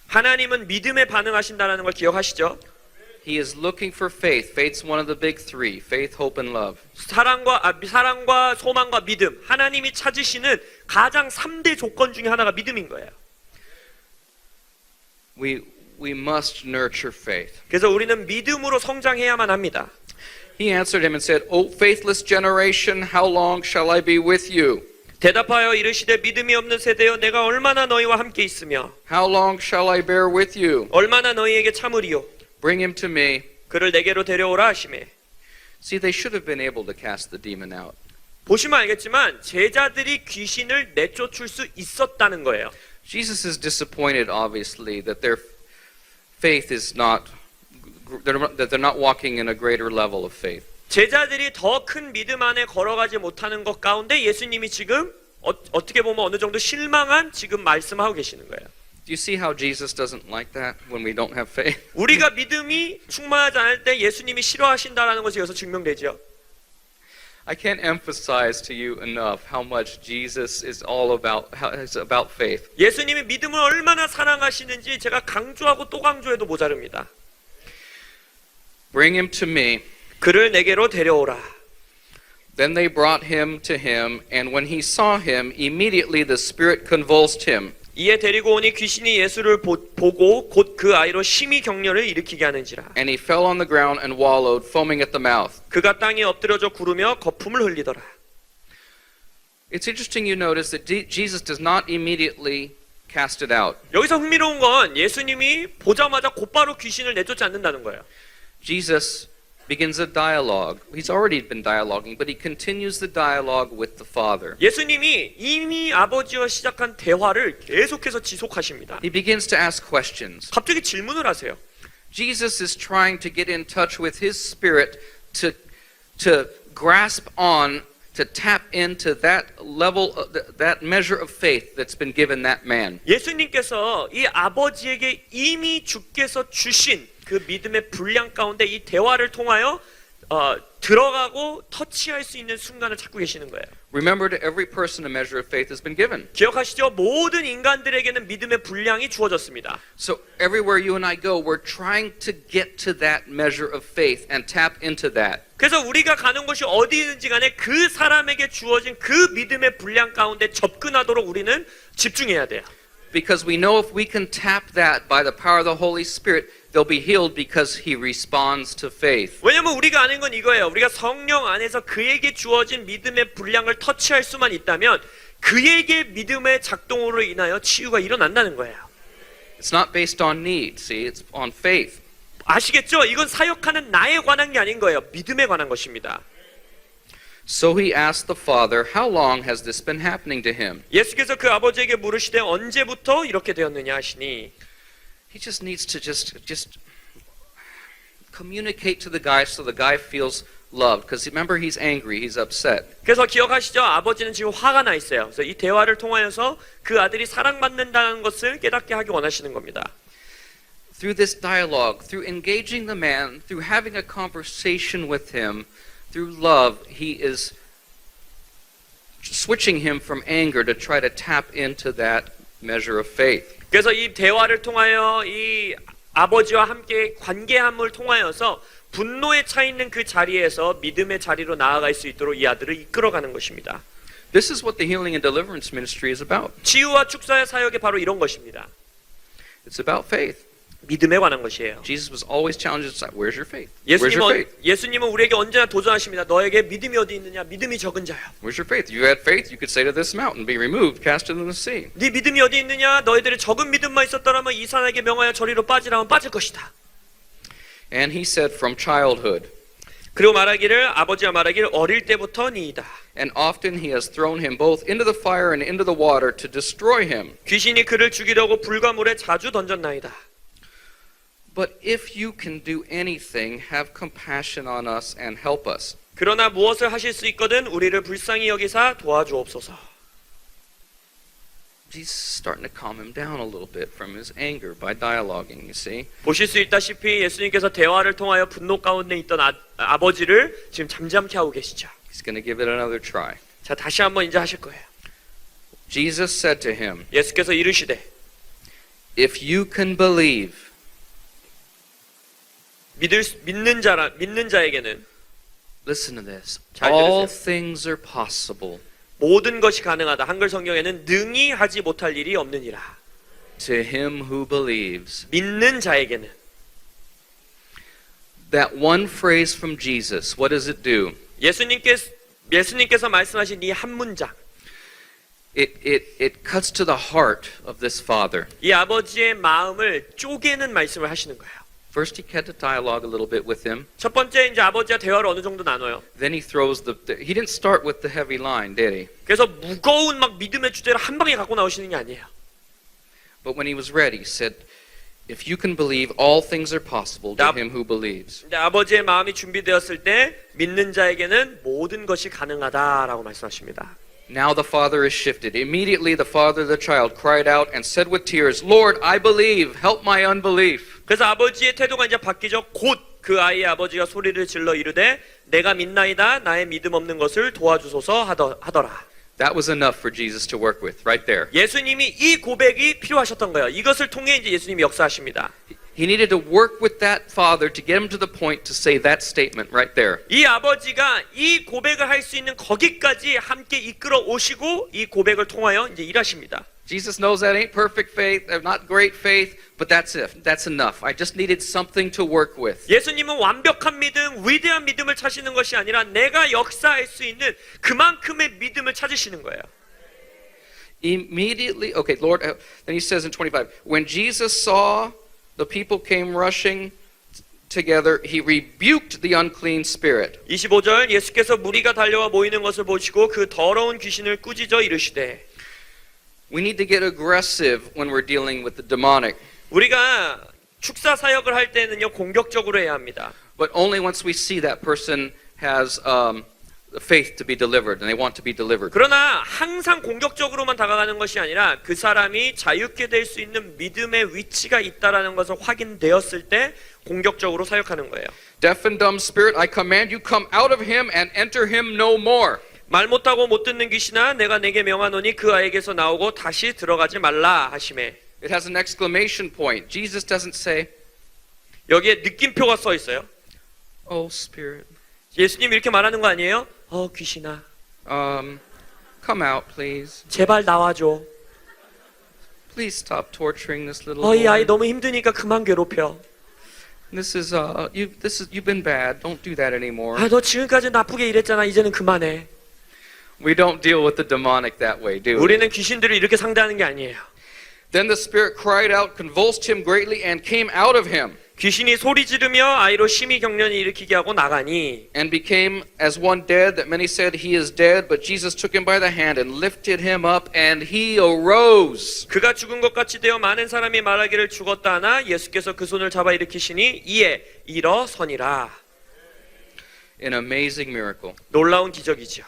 하나님은 믿음에 반응하신다는 걸 기억하시죠? He is looking for faith. Faith's one of the big three: faith, hope, and love. 사랑과 소망과 믿음. 하나님이 찾으시는 가장 3대 조건 중에 하나가 믿음인 거예요. We must nurture faith. 그래서 우리는 믿음으로 성장해야만 합니다. He answered him and said, O faithless generation, how long shall I be with you? 대답하여 이르시되 믿음이 없는 세대여 내가 얼마나 너희와 함께 있으며 How long shall I bear with you? 얼마나 너희에게 참으리요. Bring him to me. 그를 내게로 데려오라 하시매. See, they should have been able to cast the demon out. 보시면 알겠지만 제자들이 귀신을 내쫓을 수 있었다는 거예요. Jesus is disappointed, obviously, that their faith is not, that they're not walking in a greater level of faith. 제자들이 더 큰 믿음 안에 걸어가지 못하는 것 가운데 예수님이 지금 어떻게 보면 어느 정도 실망한 지금 말씀하고 계시는 거예요. Do you see how Jesus doesn't like that when we don't have faith? 우리가 믿음이 충만하지 않을 때 예수님이 싫어하신다는 것이 여기서 증명되죠. I can't emphasize to you enough how much Jesus is all about, it's about faith. 예수님이 믿음을 얼마나 사랑하시는지 제가 강조하고 또 강조해도 모자릅니다. Bring him to me. 그를 내게로 데려오라. Then they brought him to him, and when he saw him, immediately the spirit convulsed him. 이에 데리고 오니 귀신이 예수를 보고 곧 그 아이로 심히 격렬을 일으키게 하는지라. And he fell on the ground and wallowed, foaming at the mouth. 그가 땅에 엎드려져 구르며 거품을 흘리더라. It's interesting you notice that Jesus does not immediately cast it out. 여기서 흥미로운 건 예수님이 보자마자 곧바로 귀신을 내쫓지 않는다는 거예요. Jesus begins a dialogue. He's already been dialoguing, but he continues the dialogue with the Father. 예수님이 이미 아버지와 시작한 대화를 계속해서 지속하십니다. He begins to ask questions. 갑자기 질문을 하세요. Jesus is trying to get in touch with his spirit to grasp on, to tap into that level, that measure of faith that's been given that man. 예수님께서 이 아버지에게 이미 주께서 주신 그 믿음의 분량 가운데 이 대화를 통하여 들어가고 터치할 수 있는 순간을 찾고 계시는 거예요. Remember, to every person a measure of faith has been given. 기억하시죠? 모든 인간들에게는 믿음의 분량이 주어졌습니다. So everywhere you and I go, we're trying to get to that measure of faith and tap into that. 그래서 우리가 가는 곳이 어디든지 간에 그 사람에게 주어진 그 믿음의 분량 가운데 접근하도록 우리는 집중해야 돼요. Because we know if we can tap that by the power of the Holy Spirit, they'll be healed because he responds to faith. 왜냐면 우리가 아는 건 이거예요. 우리가 성령 안에서 그에게 주어진 믿음의 분량을 터치할 수만 있다면 그에게 믿음의 작동으로 인하여 치유가 일어난다는 거예요. It's not based on need, see, it's on faith. 아시겠죠? 이건 사역하는 나에 관한 게 아닌 거예요. 믿음에 관한 것입니다. So he asked the father, how long has this been happening to him? 예수께서 그 아버지에게 물으시되 언제부터 이렇게 되었느냐 하시니 He just needs to just communicate to the guy so the guy feels loved. Because remember, he's angry, he's upset. 그래서 기억하시죠? 아버지는 지금 화가 나 있어요. 그래서 이 대화를 통하여서 그 아들이 사랑받는다는 것을 깨닫게 하기 원하시는 겁니다. Through this dialogue, through engaging the man, through having a conversation with him, through love, he is switching him from anger to try to tap into that measure of faith. 그래서 이 대화를 통하여 이 아버지와 함께 관계함을 통하여서 분노에 차 있는 그 자리에서 믿음의 자리로 나아갈 수 있도록 이 아들을 이끌어가는 것입니다. This is what the healing and deliverance ministry is about. 치유와 축사의 사역이 바로 이런 것입니다. It's about faith. 믿음에 관한 것이에요. Jesus was always challenging us, where's your faith? Where's your faith? 예수님은 우리에게 언제나 도전하십니다. 너에게 믿음이 어디 있느냐? 믿음이 적은 자요. Where's your faith? If you had faith, you could say to this mountain, be removed, cast into the sea. 네 믿음이 어디 있느냐? 너희들이 적은 믿음만 있었더라면 이 산에게 명하여 저리로 빠지라면 빠질 것이다. And he said, from childhood. 그리고 말하기를 아버지가 말하기를 어릴 때부터니이다. And often he has thrown him both into the fire and into the water to destroy him. 귀신이 그를 죽이려고 불과 물에 자주 던졌나이다. But if you can do anything, have compassion on us and help us. 그러나 무엇을 하실 수 있거든 우리를 불쌍히 여기사 도와주옵소서. Jesus is starting to calm him down a little bit from his anger by dialoguing, you see. 보실 수 있다시피 예수님께서 대화를 통하여 분노 가운데 있던 아버지를 지금 잠잠케 하고 계시죠. He's going to give it another try. 자, 다시 한번 이제 하실 거예요. Jesus said to him, 예수께서 이르시되 if you can believe, 믿는 자에게는 listen to this, 잘 all 들으세요. things are possible 모든 것이 가능하다. 한글 성경에는 능히 하지 못할 일이 없느니라. to him who believes. 믿는 자에게는. That one phrase from Jesus, what does it do? 예수님께서 말씀하신 이 한 문장, It cuts to the heart of this father. 이 아버지의 마음을 쪼개는 말씀을 하시는 거예요. First, he had to dialogue a little bit with him. 첫 번째 이제 아버지와 대화를 어느 정도 나눠요. Then he throws he didn't start with the heavy line, did he? 그래서 무거운 막 믿음의 주제를 한 방에 갖고 나오시는 게 아니에요. But when he was ready, he said, if you can believe, all things are possible to him who believes. 근데 아버지의 마음이 준비되었을 때 믿는 자에게는 모든 것이 가능하다라고 말씀하십니다. Now the father is shifted. Immediately the father of the child cried out and said with tears, Lord, I believe, help my unbelief. 그래서 아버지의 태도가 이제 바뀌죠. 곧 그 아이의 아버지가 소리를 질러 이르되 내가 믿나이다 나의 믿음 없는 것을 도와주소서 하더라. That was enough for Jesus to work with, right there. 예수님이 이 고백이 필요하셨던 거예요. 이것을 통해 이제 예수님이 역사하십니다. He needed to work with that father to get him to the point to say that statement right there. 이 아버지가 이 고백을 할 수 있는 거기까지 함께 이끌어 오시고 이 고백을 통하여 이제 일하십니다. Jesus knows that ain't perfect faith, not great faith, but that's it. That's enough. I just needed something to work with. 예수님은 완벽한 믿음, 위대한 믿음을 찾으시는 것이 아니라 내가 역사할 수 있는 그만큼의 믿음을 찾으시는 거예요. Immediately, okay, Lord, then he says in 25, when Jesus saw the people came rushing together, he rebuked the unclean spirit. 25절 예수께서 무리가 달려와 모이는 것을 보시고 그 더러운 귀신을 꾸짖어 이르시되 We need to get aggressive when we're dealing with the demonic. 우리가 축사 사역을 할 때는요 공격적으로 해야 합니다. But only once we see that person has faith to be delivered, and they want to be delivered. 그러나 항상 공격적으로만 다가가는 것이 아니라 그 사람이 자유케 될 수 있는 믿음의 위치가 있다라는 것을 확인되었을 때 공격적으로 사역하는 거예요. Deaf and dumb spirit, I command you, come out of him and enter him no more. 말 못하고 못 듣는 귀신아 내가 내게 명하노니 그 아이에게서 나오고 다시 들어가지 말라 하시매. It has an exclamation point. Jesus doesn't say, 여기에 느낌표가 써 있어요. oh, spirit, 예수님 이렇게 말하는 거 아니에요? 귀신아 come out, please. 제발 나와줘. Please stop torturing this little 이 아이 boy. 너무 힘드니까 그만 괴롭혀. You've been bad. Don't do that anymore. 너 지금까지 나쁘게 일했잖아. 이제는 그만해. We don't deal with the demonic that way, do we? 우리는 귀신들을 이렇게 상대하는 게 아니에요. Then the spirit cried out, convulsed him greatly, and came out of him, 귀신이 소리 지르며 아이로 심히 경련을 일으키게 하고 나가니 and became as one dead, that many said, he is dead. But Jesus took him by the hand and lifted him up, and he arose. 그가 죽은 것 같이 되어 많은 사람이 말하기를 죽었다 하나 예수께서 그 손을 잡아 일으키시니 이에 일어서니라. An amazing miracle. 놀라운 기적이죠.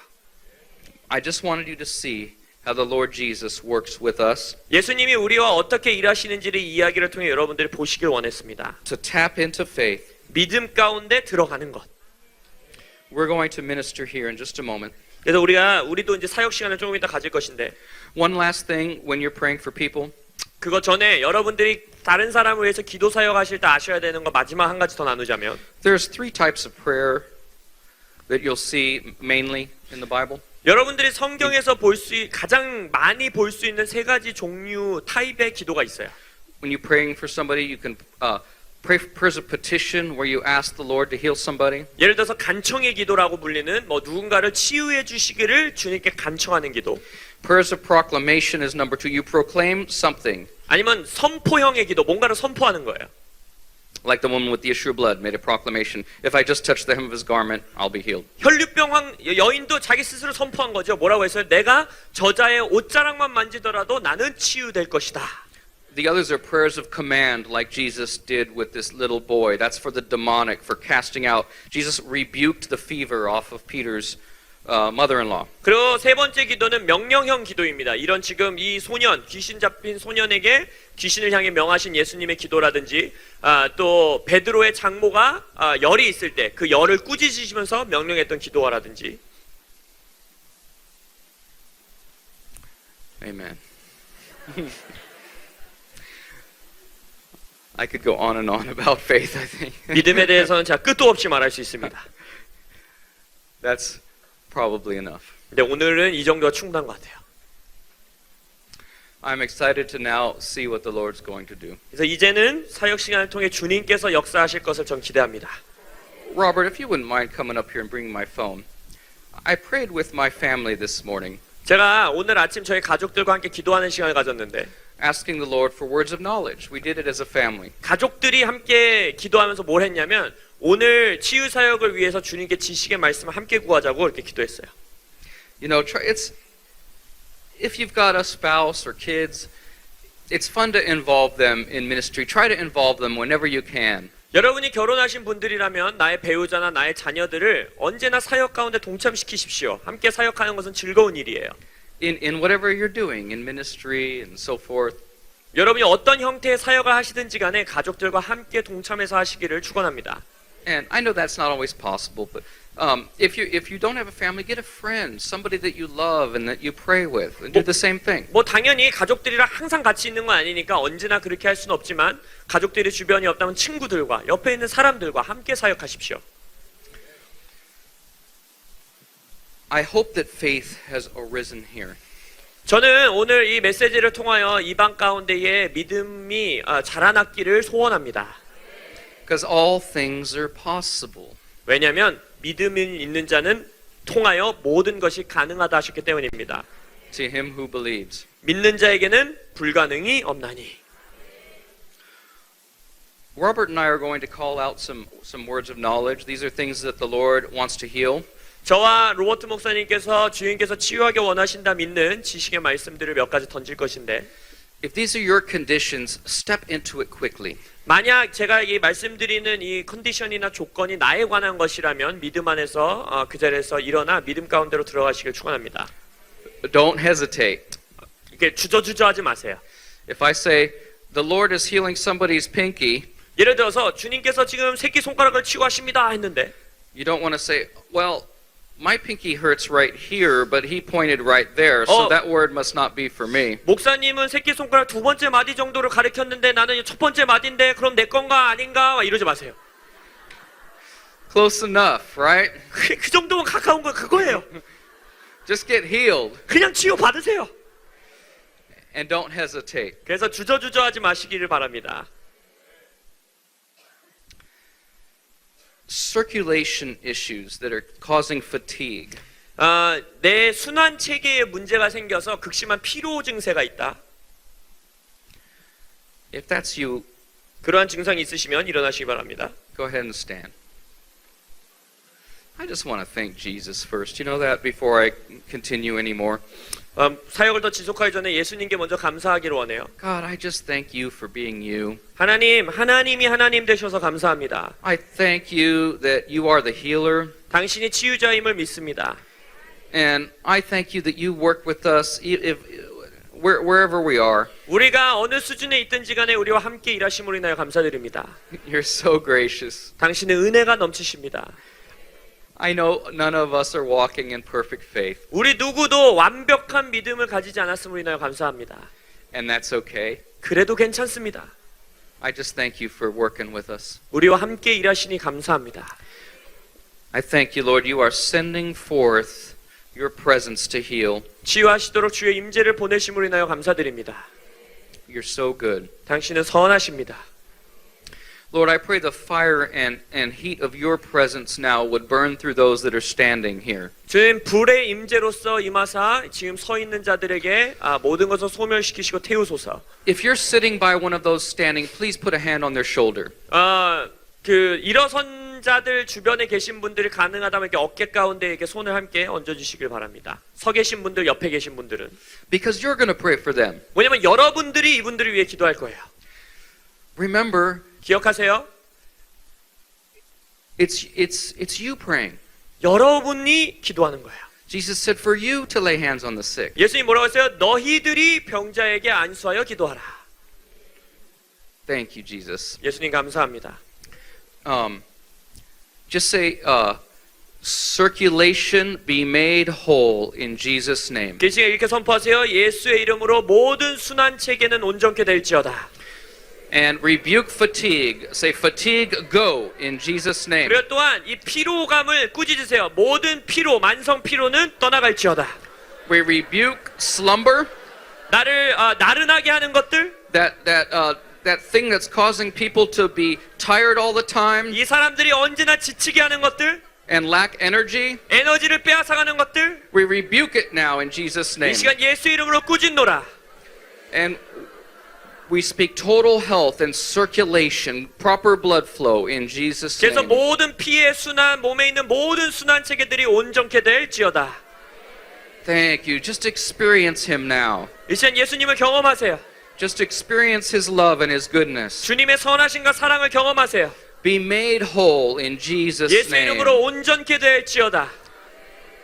I just wanted you to see how the Lord Jesus works with us, 예수님이 우리와 어떻게 일하시는지를 이 이야기를 통해 여러분들이 보시길 원했습니다. to tap into faith. 믿음 가운데 들어가는 것. We're going to minister here in just a moment. 그래서 우리도 이제 사역 시간을 조금 이따 가질 것인데 One last thing when you're praying for people, 그거 전에 여러분들이 다른 사람을 위해서 기도 사역하실 때 아셔야 되는 거 마지막 한 가지 더 나누자면 there's three types of prayer that you'll see mainly in the Bible. 여러분들이 성경에서 가장 많이 볼 수 있는 세 가지 종류 타입의 기도가 있어요. When you're praying for somebody, you can pray for prayers of petition where you ask the Lord to heal somebody. 예를 들어서 간청의 기도라고 불리는 누군가를 치유해 주시기를 주님께 간청하는 기도. Prayers of proclamation is number two. You proclaim something, 아니면 선포형의 기도, 뭔가를 선포하는 거예요. like the woman with the issue of blood made a proclamation. If I just touch the hem of his garment, I'll be healed. 혈류병 여인도 자기 스스로 선포한 거죠. 뭐라고 했어요? 내가 저자의 옷자락만 만지더라도 나는 치유될 것이다. The others are prayers of command, like Jesus did with this little boy. That's for the demonic, for casting out. Jesus rebuked the fever off of Peter's mother-in-law. 그리고 세 번째 기도는 명령형 기도입니다. 이런 지금 이 소년, 귀신 잡힌 소년에게 귀신을 향해 명하신 예수님의 기도라든지 또 베드로의 장모가 열이 있을 때 그 열을 꾸짖으시면서 명령했던 기도라든지. Amen. I could go on and on about faith, I think. 믿음에 대해서는 제가 끝도 없이 말할 수 있습니다. That's probably enough. 근데 오늘은 이 정도가 충분한 것 같아요. I'm excited to now see what the Lord's going to do. 그래서 이제는 사역 시간을 통해 주님께서 역사하실 것을 전 기대합니다. Robert, if you wouldn't mind coming up here and bringing my phone. I prayed with my family this morning, 제가 오늘 아침 저희 가족들과 함께 기도하는 시간을 가졌는데 asking the Lord for words of knowledge. We did it as a family. 가족들이 함께 기도하면서 뭘 했냐면 오늘 치유 사역을 위해서 주님께 지식의 말씀을 함께 구하자고 이렇게 기도했어요. You know, if you've got a spouse or kids, it's fun to involve them in ministry. Try to involve them whenever you can. 여러분이 결혼하신 분들이라면 나의 배우자나 나의 자녀들을 언제나 사역 가운데 동참시키십시오. 함께 사역하는 것은 즐거운 일이에요. In whatever you're doing, in ministry and so forth. 여러분이 어떤 형태의 사역을 하시든지 간에 가족들과 함께 동참해서 하시기를 축원합니다. And I know that's not always possible, but if you don't have a family, get a friend, somebody that you love and that you pray with, and do the same thing. 당연히 가족들이랑 항상 같이 있는 건 아니니까 언제나 그렇게 할 수는 없지만 가족들이 주변이 없다면 친구들과 옆에 있는 사람들과 함께 사역하십시오. I hope that faith has arisen here. 저는 오늘 이 메시지를 통하여 이방 가운데에 믿음이 자라났기를 소원합니다. Because all things are possible. 왜냐하면 믿음이 있는 자는 통하여 모든 것이 가능하다 하셨기 때문입니다. To him who believes. 믿는 자에게는 불가능이 없나니. Robert and I are going to call out some words of knowledge. These are things that the Lord wants to heal. 저와 로버트 목사님께서 주님께서 치유하기 원하신다 믿는 지식의 말씀들을 몇 가지 던질 것인데 If these are your conditions, step into it quickly. 만약 제가 이 말씀드리는 이 컨디션이나 조건이 나에 관한 것이라면 믿음 안에서 그 자리에서 일어나 믿음 가운데로 들어가시길 축원합니다. Don't hesitate. 이렇게 주저주저하지 마세요. If I say, the Lord is healing somebody's pinky, 예를 들어서 주님께서 지금 새끼 손가락을 치유하십니다 했는데 you don't want to say, well, my pinky hurts right here, but he pointed right there, so Oh. that word must not be for me. 목사님은 새끼 손가락 두 번째 마디 정도를 가리켰는데 나는 첫 번째 마디인데 그럼 내 건가 아닌가 막 이러지 마세요. Close enough, right? 그 정도면 가까운 거 그거예요. Just get healed 그냥 치유 받으세요. and don't hesitate. 그래서 주저주저하지 마시기를 바랍니다. Circulation issues that are causing fatigue. 내 순환 체계에 문제가 생겨서 극심한 피로 증세가 있다. If that's you, 그러한 증상이 있으시면 일어나시기 바랍니다. go ahead and stand. I just want to thank Jesus first. You know that before I continue anymore. 사역을 더 지속하기 전에 예수님께 먼저 감사하기를 원해요. God, I just thank you for being you. 하나님이 하나님 되셔서 감사합니다. I thank you that you are the healer. 당신이 치유자임을 믿습니다. And I thank you that you work with us wherever we are. 우리가 어느 수준에 있든지 간에 우리와 함께 일하심으로 인하여 감사드립니다. You're so gracious. 당신의 은혜가 넘치십니다. I know none of us are walking in perfect faith, 우리 누구도 완벽한 믿음을 가지지 않았음으로 인하여 감사합니다. and that's okay. 그래도 괜찮습니다. I just thank you for working with us. 우리와 함께 일하시니 감사합니다. I thank you, Lord, you are sending forth your presence to heal. 치유하시도록 주의 임재를 보내심으로 인하여 감사드립니다. You're so good. 당신은 선하십니다. Lord, I pray the fire and heat of your presence now would burn through those that are standing here. 주님 불의 임재로서 임하사 지금 서 있는 자들에게 모든 것을 소멸시키시고 태우소서. If you're sitting by one of those standing, please put a hand on their shoulder. 그 일어선 자들 주변에 계신 분들이 가능하다면 이렇게 어깨 가운데 이렇게 손을 함께 얹어 주시길 바랍니다. 서 계신 분들, 옆에 계신 분들은 Because you're going to pray for them. 왜냐면 여러분들이 이분들을 위해 기도할 거예요. Remember, 기억하세요. it's you praying. 여러분이 기도하는 거예요. Jesus said for you to lay hands on the sick. 예수님 뭐라고 했어요? 너희들이 병자에게 안수하여 기도하라. Thank you, Jesus. 예수님 감사합니다. Just say, circulation be made whole in Jesus' name. 그 시간에 이렇게 선포하세요. 예수의 이름으로 모든 순환 체계는 온전케 될지어다. And rebuke fatigue. Say, fatigue, go in Jesus' name. 그리고 또한 이 피로감을 꾸짖으세요. 모든 피로, 만성 피로는 떠나갈지어다. We rebuke slumber, 나를 나른하게 하는 것들, that thing that's causing people to be tired all the time 이 사람들이 언제나 지치게 하는 것들, and lack energy. 에너지를 빼앗아가는 것들, We rebuke it now in Jesus' 이 name. 시간 예수 이름으로 꾸짖노라. And we speak total health and circulation, proper blood flow in Jesus' 그래서 name. 모든 피의 순환, 몸에 있는 모든 순환 체계들이 온전케 될지어다. Thank you. Just experience Him now. 이 시간 예수님을 경험하세요. Just experience His love and His goodness. 주님의 선하심과 사랑을 경험하세요. Be made whole in Jesus' 예수 name. 이름으로 온전케 될지어다.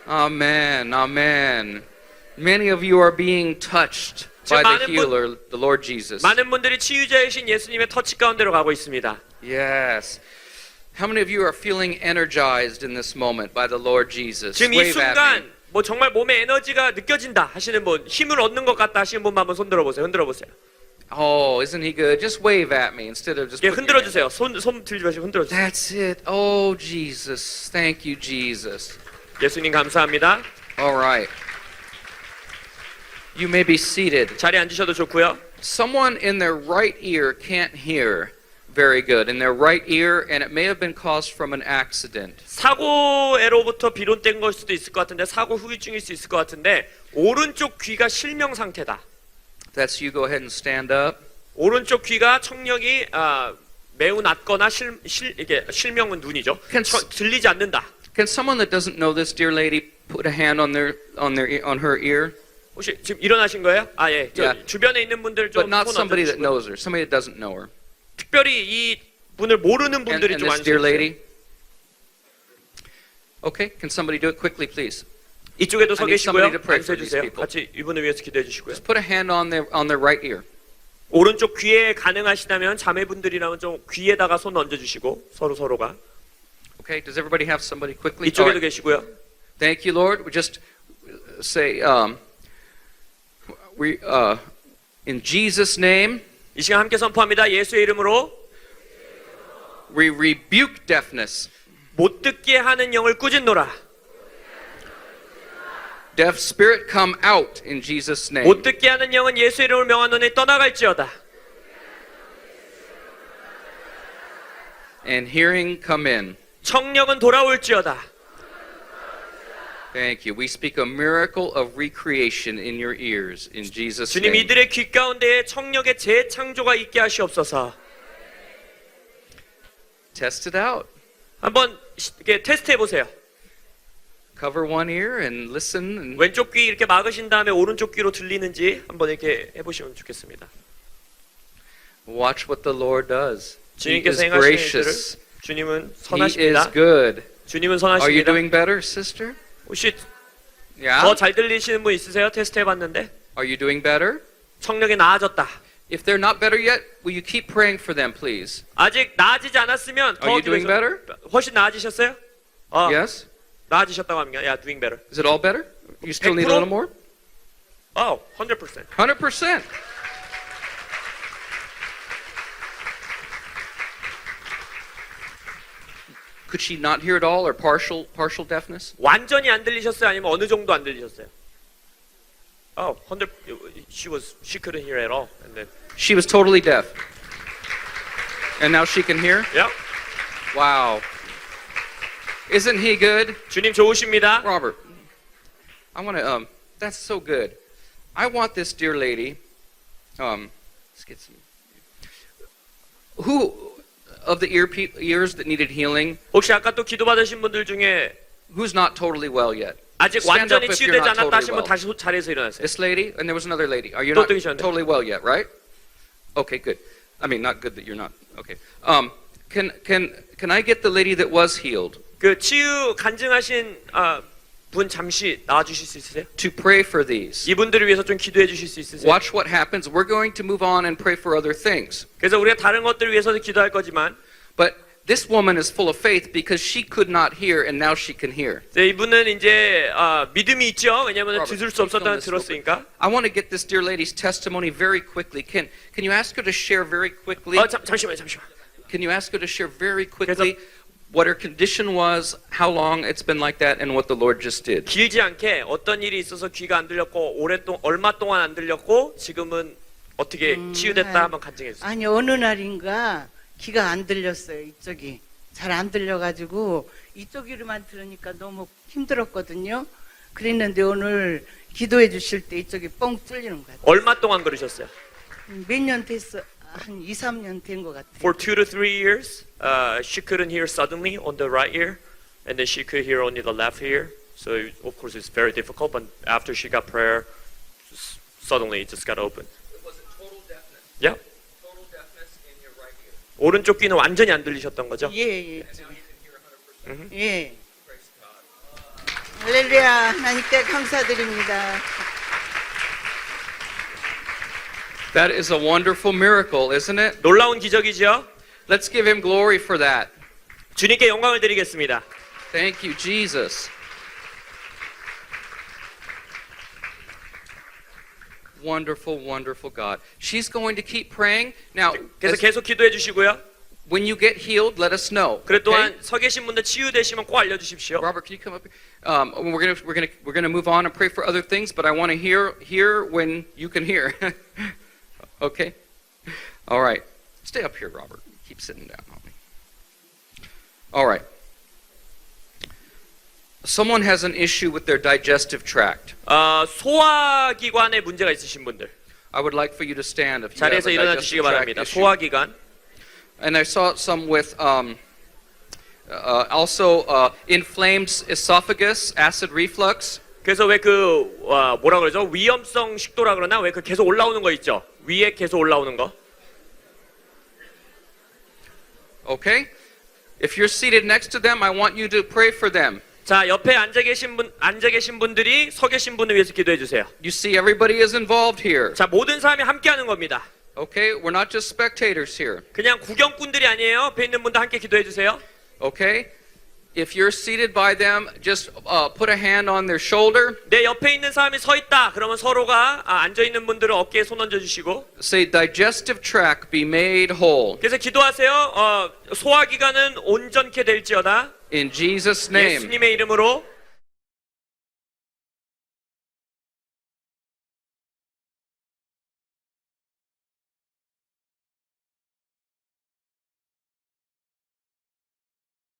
Amen. Amen. Many of you are being touched by the 많은 분- healer, the Lord Jesus. 많은 분들이 치유자이신 예수님의 터치 가운데로 가고 있습니다. Yes. How many of you are feeling energized in this moment by the Lord Jesus? 지금 이 Wave at me. 순간 뭐 정말 몸에 에너지가 느껴진다 하시는 분, 힘을 얻는 것 같다 하시는 분만 한번 손 들어보세요. 흔들어 보세요. Oh, isn't He good? Just wave at me instead of just. 예, putting 흔들어 your hand. 주세요. 손 들지 마시고 흔들어 주세요. That's it. Oh, Jesus. Thank you, Jesus. 예수님 감사합니다. All right. You may be seated. 자리에 앉으셔도 좋고요. Someone in their right ear can't hear very good in their right ear, and it may have been caused from an accident. 사고로부터 비롯된 걸 수도 있을 것 같은데 사고 후유증일 수 있을 것 같은데 오른쪽 귀가 실명 상태다. That's you. Go ahead and stand up. 오른쪽 귀가 청력이 매우 낮거나 이게 실명은 눈이죠. 들리지 않는다. Can someone that doesn't know this dear lady put a hand on her ear? 혹시 지금 일어나신 거예요? 예. Yeah. 주변에 있는 분들 좀 But not 손 somebody that 얹어주시고요. knows her. Somebody that doesn't know her. 특별히 이 분을 모르는 분들이 and 좀 this dear 앉으세요. lady. Okay, can somebody do it quickly, please? 이쪽에도 서 I need 계시고요. somebody to pray for 앉으세요 these 주세요. people. 같이 이분을 위해서 기도해 주시고요. Just put a hand on their right ear. 오른쪽 귀에 가능하시다면 자매분들이라면 좀 귀에다가 손 얹어 주시고 서로가. Okay, does everybody have somebody quickly? All 이쪽에도 right. 계시고요. Thank you, Lord. We just say, in Jesus' name, 이 시간 함께 선포합니다. 예수의 이름으로 we rebuke deafness. 못 듣게 하는 영을 꾸짖노라. Deaf spirit, come out in Jesus' name. 못 듣게 하는 영은 예수의 이름을 명하노니 떠나갈지어다. And hearing, come in. 청력은 돌아올지어다. Thank you. We speak a miracle of recreation in your ears in Jesus' 주님 name. 이들의 귀 가운데에 청력의 재창조가 있게 하시옵소서. Test it out. 한번 이렇게 테스트해 보세요. Cover one ear and listen. And 왼쪽 귀 이렇게 막으신 다음에 오른쪽 귀로 들리는지 한번 이렇게 해보시면 좋겠습니다. watch what the Lord does. He 주님께서 is 행하시는 일들을 gracious. 주님은 He is 선하십니다. good. 주님은 Are you 선하십니다. doing better, sister? 혹시 Yeah? 더 잘 들리시는 분 있으세요? 테스트 해봤는데 Are you doing better? 청력이 나아졌다. If they're not better yet, will you keep praying for them, please? 아직 나아지지 않았으면 Are you doing better? 훨씬 나아지셨어요? Yes? 나아지셨다고 합니다. Yeah, doing better. Is it all better? You still need a 100%? little more? 100%. 100%. Could she not hear at all or partial deafness? 완전히 안 들리셨어요? 아니면 어느 정도 안 들리셨어요? 100. She couldn't hear at all. And then, She was totally deaf. And now she can hear? yeah. Wow. Isn't he good? 주님 좋으십니다. Robert, I want to, that's so good. I want this dear lady, let's get some, who of the ears that needed healing, 혹시 아까 또 기도 받으신 분들 중에 who's not totally well yet? 아직 Stand up 완전히 if you're 치유되지 not 않았다 totally 하시면 well. 다시 자리에서 일어나세요. This lady, and there was another lady. Are you 또 not 뜨기셨는데. totally well yet, right? Okay, good. I mean, not good that you're not. Okay. Can I get the lady that was healed 그 치유 간증하신 분 잠시 나와 주실 수 있으세요? to pray for these? 이분들을 위해서 좀 기도해 주실 수 있으세요? Watch what happens. We're going to move on and pray for other things. 그래서 우리가 다른 것들을 위해서도 기도할 거지만 But this woman is full of faith because she could not hear and now she can hear. 이분은 이제 믿음이 있죠. 왜냐하면 Robert, 들을 수 없었다는 film this real quick. 들었으니까. I want to get this dear lady's testimony very quickly. Can you ask her to share very quickly? 잠시만요. Can you ask her to share very quickly what her condition was, how long it's been like that, and what the Lord just did? 길지 않게 어떤 일이 있어서 귀가 안 들렸고 얼마 동안 안 들렸고 지금은 어떻게 치유됐다 한번 간증해 주세요. 아니 어느 날인가 귀가 안 들렸어요. 이쪽이 잘 안 들려가지고 이쪽으로만 들으니까 너무 힘들었거든요. 그랬는데 오늘 기도해 주실 때 이쪽이 뻥 뚫리는 것 같아요. 얼마 동안 그러셨어요? 몇 년 됐어? 한 2, 3년 된 것 같아요. For 2 to 3 years, she couldn't hear suddenly on the right ear, and then she could hear only the left ear. So of course it's very difficult. But after she got prayer, suddenly it just got open. Was it total deafness? Yeah. Total deafness in your right ear. 오른쪽 귀는 완전히 안 들리셨던 거죠? 예, 예. And now you can hear 100%. 예. Praise God. 할렐루야. 하나님께 감사드립니다. That is a wonderful miracle, isn't it? 놀라운 기적이죠? Let's give him glory for that. 주님께 영광을 드리겠습니다. Thank you, Jesus. Wonderful, wonderful God. She's going to keep praying. Now, 그래서 계속 기도해 주시고요. when you get healed, let us know. 그리고 또한 okay? 서 계신 분들 치유되시면 꼭 알려주십시오. Robert, can you come up here? We're gonna move on and pray for other things, but I want to hear when you can hear. Okay. All right. Stay up here, Robert. Keep sitting down on me. All right. Someone has an issue with their digestive tract. 소화기관에 문제가 있으신 분들 I would like for you to stand if you have a 자리에서 일어나 주시기 digestive tract 바랍니다. issue. 소화기관. And I saw some with also inflamed esophagus, acid reflux. 그래서 왜 뭐라 그러죠? 위험성 식도라 그러나 왜 그 계속 올라오는 거 있죠? 위에 계속 올라오는 거. Okay? If you're seated next to them, I want you to pray for them. 자, 옆에 앉아 계신 분들이 서 계신 분을 위해서 기도해 주세요. You see, everybody is involved here. 자, 모든 사람이 함께 하는 겁니다. Okay? We're not just spectators here. 그냥 구경꾼들이 아니에요. 옆에 있는 분도 함께 기도해 주세요. Okay? If you're seated by them, just put a hand on their shoulder. 내 옆에 있는 사람이 서 있다. 그러면 서로가 앉아 있는 분들은 어깨에 손 얹어 주시고. Say, digestive tract be made whole. 그래서 기도하세요. 소화기관은 온전케 될지어다. In Jesus' name. 예수님의 이름으로.